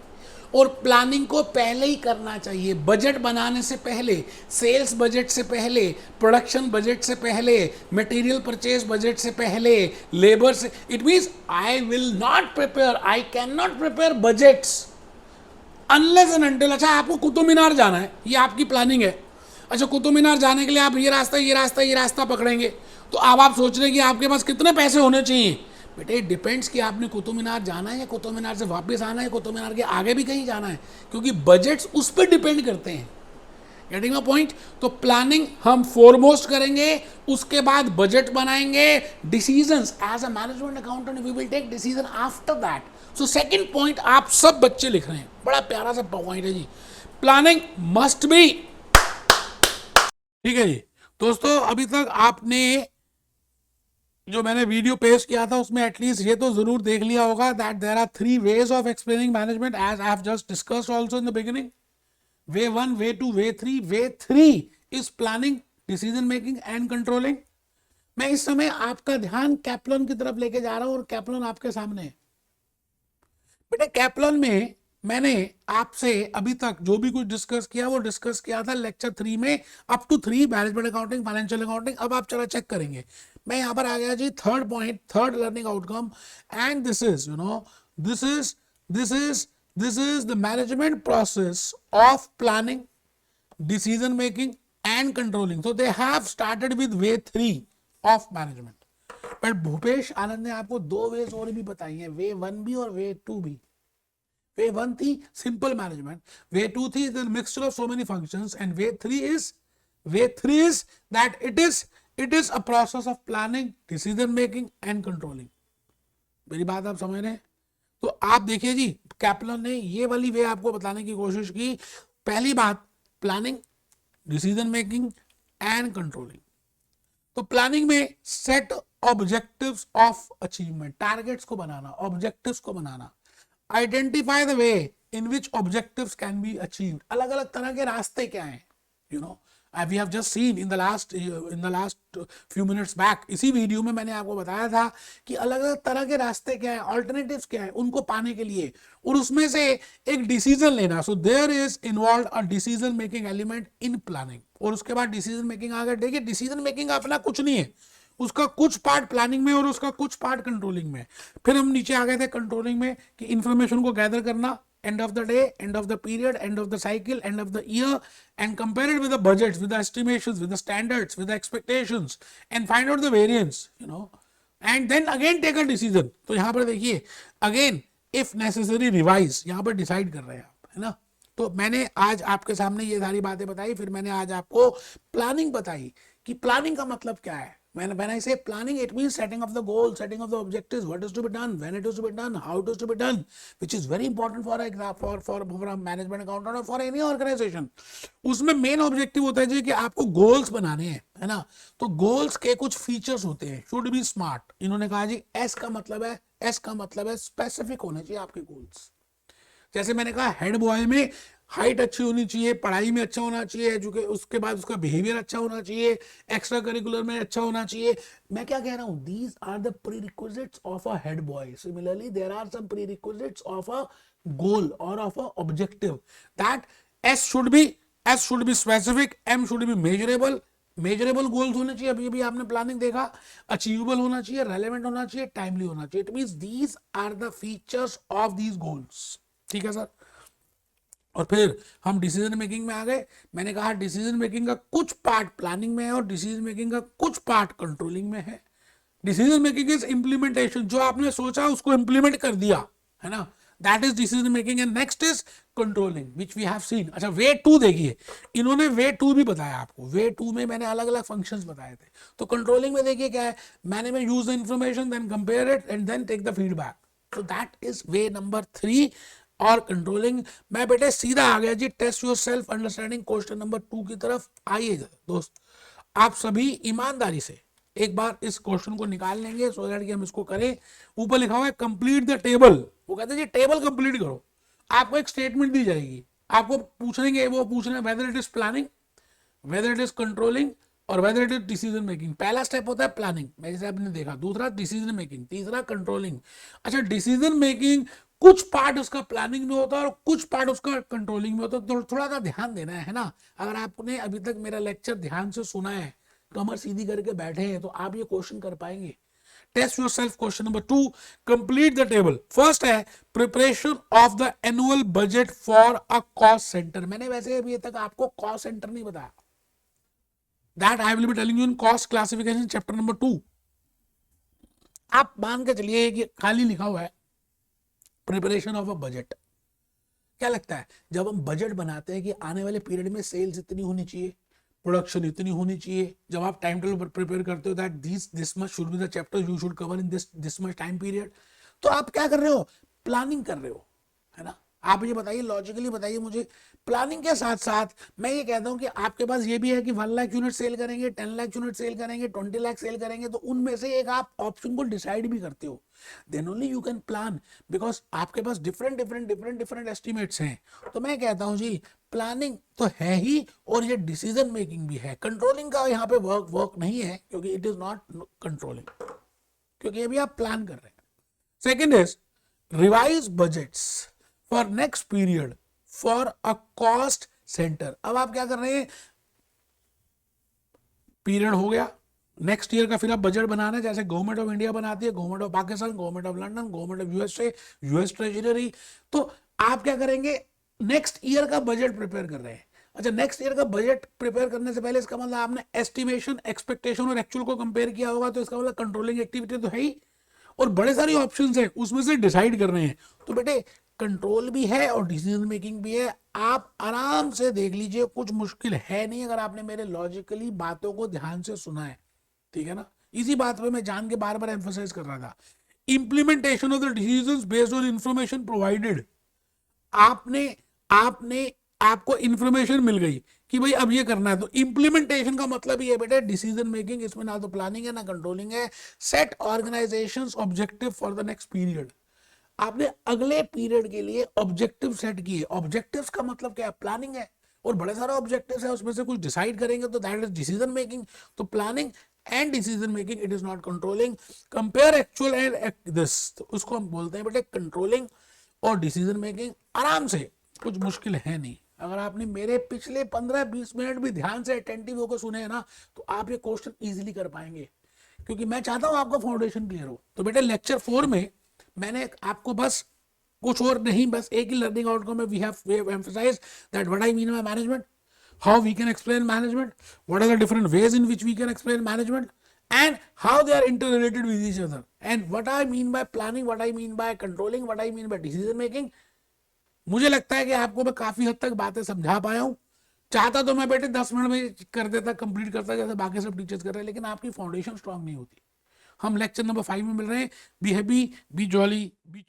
और planning को पहले ही करना चाहिए, बजट बनाने से पहले, सेल्स बजट से पहले, प्रोडक्शन बजट से पहले, मटेरियल परचेज बजट से पहले, लेबर से. It means I will not prepare, I can not prepare budgets unless and until. अच्छा आपको कुतुब मीनार जाना है, ये आपकी प्लानिंग है. अच्छा कुतुब मीनार जाने के लिए आप ये रास्ता पकड़ेंगे. तो अब आप सोच रहे हैं कि आपके पास कितने पैसे होने चाहिए. बेटे डिपेंड्स कि आपने कुतुब मीनार जाना है या कुतुब मीनार से वापस आना है, कुतुब मीनार के आगे भी कहीं जाना है, क्योंकि बजट्स उस पर डिपेंड करते हैं. Getting my point. तो प्लानिंग हम फोरमोस्ट करेंगे, उसके बाद बजट बनाएंगे. Decisions as a management accountant we will take decision after that. So second point आप सब बच्चे लिख रहे हैं, बड़ा प्यारा सा पॉइंट है जी. Planning must B. ठीक है जी दोस्तों, अभी तक आपने जो मैंने वीडियो पेश किया था उसमें एटलीस्ट ये तो जरूर देख लिया होगा that there are 3 ways of explaining management as I have just discussed also in the beginning. Way 1, way 2, way 3. Way 3 is planning, decision making and controlling. मैं इस समय आपका ध्यान कैप्लन की तरफ लेके जा रहा हूं और कैप्लन आपके सामने है. बेटे कैप्लन में मैंने आपसे अभी तक जो भी कुछ डिस्कस किया वो डिस्कस किया था लेक्चर 3 में up to 3 management accounting, financial accounting. अब आप चला चेक करेंगे. मैं यहां पर आ गया जी third point, third learning outcome. And this is this is the management process of planning, decision making and controlling. तो they have started with way 3 of management. But Bhupesh Anand ने आपको 2 वेज और भी बताई हैं, वे 1 भी और वे 2 भी. वे 1 थी सिंपल मैनेजमेंट, वे 2 थी the mixture of so many functions, and way 3 is that it is a process of planning, decision making and controlling. मेरी बात आप समझ रहे हैं. तो आप देखिए जी कैप्लन ने ये वाली वे आपको बताने की कोशिश की. पहली बात planning, decision making and controlling. तो प्लानिंग में set objectives of achievement, targets को बनाना, ऑब्जेक्टिव्स को बनाना. Identify the way in which objectives can be achieved. अलग अलग तरह के रास्ते क्या हैं, you know we have just seen in the last few minutes back. इसी वीडियो में मैंने आपको बताया था कि अलग अलग तरह के रास्ते क्या है, ऑल्टरनेटिव्स क्या है उनको पाने के लिए, और उसमें से एक डिसीजन लेना. So there is involve a decision making element in planning. और उसके बाद डिसीजन मेकिंग आ गया. देखिए डिसीजन मेकिंग का अपना कुछ नहीं है, उसका कुछ पार्ट प्लानिंग में और उसका कुछ पार्ट कंट्रोलिंग में. फिर हम नीचे आ गए थे कंट्रोलिंग में कि इंफॉर्मेशन को गैदर करना, end of the day, end of the period, end of the cycle, end of the year, and compare it with the budgets, with the estimations, with the standards, with the expectations, and find out the variance, and then again take a decision. तो यहाँ पर देखिए again if necessary revise, यहाँ पर decide कर रहे हैं आप, है ना. तो मैंने आज आपके सामने ये सारी बातें बताई, फिर मैंने आज आपको प्लानिंग बताई कि प्लानिंग का मतलब क्या है. When I say planning, it means setting of the goal, setting of the objectives, what is to be done, when it is to be done, how it is to be done, which is very important for a management accountant or for any organization. उसमें main objective होता है जी कि आपको goals बनाने हैं, है ना. तो गोल्स के कुछ फीचर्स होते हैं. Should be smart. इन्होंने कहा जी एस का मतलब है स्पेसिफिक होने चाहिए आपके गोल्स. जैसे मैंने कहा हेड बॉय में हाइट अच्छी होनी चाहिए, पढ़ाई में अच्छा होना चाहिए, उसके बाद उसका बिहेवियर अच्छा होना चाहिए, एक्स्ट्रा करिकुलर में अच्छा होना चाहिए. मैं क्या कह रहा हूं, these are the prerequisites of a head boy. Similarly there are some prerequisites of a goal और of a objective. That S should be specific, M should be measurable goals होने चाहिए. अभी आपने प्लानिंग देखा, अचीवेबल होना चाहिए, relevant होना चाहिए, टाइमली होना चाहिए. It means these are the features of these goals. ठीक है सर. और फिर हम डिसीजन मेकिंग में आ गए. मैंने कहा डिसीजन मेकिंग का कुछ पार्ट प्लानिंग में है और डिसीजन मेकिंग का कुछ पार्ट कंट्रोलिंग में है. Decision making is implementation. जो आपने सोचा उसको इंप्लीमेंट कर दिया, है ना, that is decision making. And next is controlling which we have seen. अच्छा, वे 2 देखिए, इन्होंने वे 2 भी बताया आपको. वे 2 में मैंने अलग अलग फंक्शंस बताए थे. तो कंट्रोलिंग में देखिए क्या है, मैंने use the information, then compare it and then take the feedback. तो दैट इज वे नंबर 3. और कंट्रोलिंग. मैं बेटे सीधा आ गया जी test yourself understanding question number 2 की तरफ. आइए दोस्त, आप सभी ईमानदारी से एक बार इस क्वेश्चन को निकाल लेंगे सो दैट कि हम इसको करें. ऊपर लिखा हुआ है कंप्लीट द टेबल. वो कहते हैं जी टेबल कंप्लीट करो. आपको एक स्टेटमेंट दी जाएगी, आपको पूछेंगे, वो पूछ रहे हैं whether it is planning, whether it is controlling और whether it is decision making. पहला स्टेप होता है प्लानिंग, जैसे आपने देखा. दूसरा डिसीजन मेकिंग, तीसरा कंट्रोलिंग. अच्छा, डिसीजन मेकिंग कुछ पार्ट उसका प्लानिंग में होता है और कुछ पार्ट उसका कंट्रोलिंग में होता है. तो थोड़ा सा ध्यान देना है ना. अगर आपने अभी तक मेरा लेक्चर ध्यान से सुना है, कमर सीधी करके बैठे हैं, तो आप ये क्वेश्चन कर पाएंगे. Test yourself question number 2, complete the table. First है preparation of the annual budget for a cost centre. मैंने वैसे अभी तक आपको कॉस्ट सेंटर नहीं बताया. That I will be telling you in cost classification chapter number 2. आप मान के चलिए कि खाली लिखा हुआ है प्रिपरेशन ऑफ अ बजट. क्या लगता है जब हम बजट बनाते हैं कि आने वाले पीरियड में सेल्स इतनी होनी चाहिए, प्रोडक्शन इतनी होनी चाहिए, जब आप टाइम टेबल प्रिपेयर करते हो that this much should be the chapter you should cover in this much time period, तो आप क्या कर रहे हो, प्लानिंग कर रहे हो, है ना. आप मुझे बताइए, लॉजिकली बताइए मुझे. प्लानिंग के साथ साथ मैं ये कहता हूं कि आपके पास ये भी है कि 1 लाख यूनिट सेल करेंगे, 10 लाख यूनिट सेल करेंगे, 20 लाख सेल करेंगे, तो उनमें से एक आप ऑप्शन को डिसाइड भी करते हो. Then only you can plan, because आपके पास डिफरेंट एस्टिमेट्स हैं. तो मैं कहता हूं जी प्लानिंग तो है ही और ये डिसीजन मेकिंग भी है. कंट्रोलिंग का यहाँ पे वर्क नहीं है क्योंकि इट इज नॉट कंट्रोलिंग, क्योंकि अभी आप प्लान कर रहे हैं. Second is revise budgets for next period for a cost centre. अब आप क्या कर रहे हैं, पीरियड हो गया, नेक्स्ट ईयर का फिर आप बजट बनाना है, जैसे गवर्नमेंट ऑफ इंडिया बनाती है, government of Pakistan, government of London, government of USA, US treasury. तो आप क्या करेंगे, नेक्स्ट ईयर का बजट प्रिपेयर कर रहे हैं. अच्छा, नेक्स्ट ईयर का बजट प्रिपेयर करने से पहले इसका मतलब आपने एस्टिमेशन, एक्सपेक्टेशन और एक्चुअल को कंपेयर किया होगा, तो इसका मतलब कंट्रोलिंग एक्टिविटी तो है ही. और बड़े सारे ऑप्शंस हैं, उसमें से डिसाइड कर रहे हैं. तो बेटे कंट्रोल भी है और डिसीजन मेकिंग भी है. आप आराम से देख लीजिए, कुछ मुश्किल है नहीं अगर आपने मेरे लॉजिकली बातों को ध्यान से सुना है. ठीक है ना. इसी बात पे मैं जान के बार बार एम्फसाइज कर रहा था. Implementation of the decisions based on information provided. आपको इंफॉर्मेशन मिल गई कि भाई अब ये करना है, तो इंप्लीमेंटेशन का मतलब ये बेटे डिसीजन मेकिंग. इसमें ना तो प्लानिंग है ना कंट्रोलिंग है. Set organisations objective for the next period. आपने अगले पीरियड के लिए ऑब्जेक्टिव सेट किए. ऑब्जेक्टिव्स का मतलब क्या है, प्लानिंग है. और बड़े सारे ऑब्जेक्टिव्स है, उसमें से कुछ डिसाइड करेंगे तो दैट इज डिसीजन मेकिंग. तो planning and decision making, it is not controlling. Compare actual and this, तो उसको हम बोलते हैं बेटे कंट्रोलिंग और डिसीजन मेकिंग. आराम से, कुछ मुश्किल है नहीं. अगर आपने मेरे पिछले 15-20 मिनट भी ध्यान से अटेंटिव होकर सुने हैं ना, तो आप ये क्वेश्चन इजीली कर पाएंगे, क्योंकि मैं चाहता हूं आपका फाउंडेशन क्लियर हो. तो बेटे लेक्चर 4 में मैंने आपको बस कुछ और नहीं, बस एक ही लर्निंग आउटकम है. We have emphasised that what I mean by management, how we can explain management, what are the different ways in which we can explain management, and how they are interrelated with each other, and what I mean by planning, what I mean by controlling, what I mean by decision making. मुझे लगता है कि आपको मैं काफी हद तक बातें समझा पाया हूं। चाहता तो मैं बेटे 10 मिनट में कर देता, कंप्लीट करता जैसे बाकी सब टीचर्स कर रहे हैं, लेकिन आपकी फाउंडेशन स्ट्रांग नहीं होती। हम लेक्चर नंबर 5 में मिल रहे हैं। Be happy, be jolly, B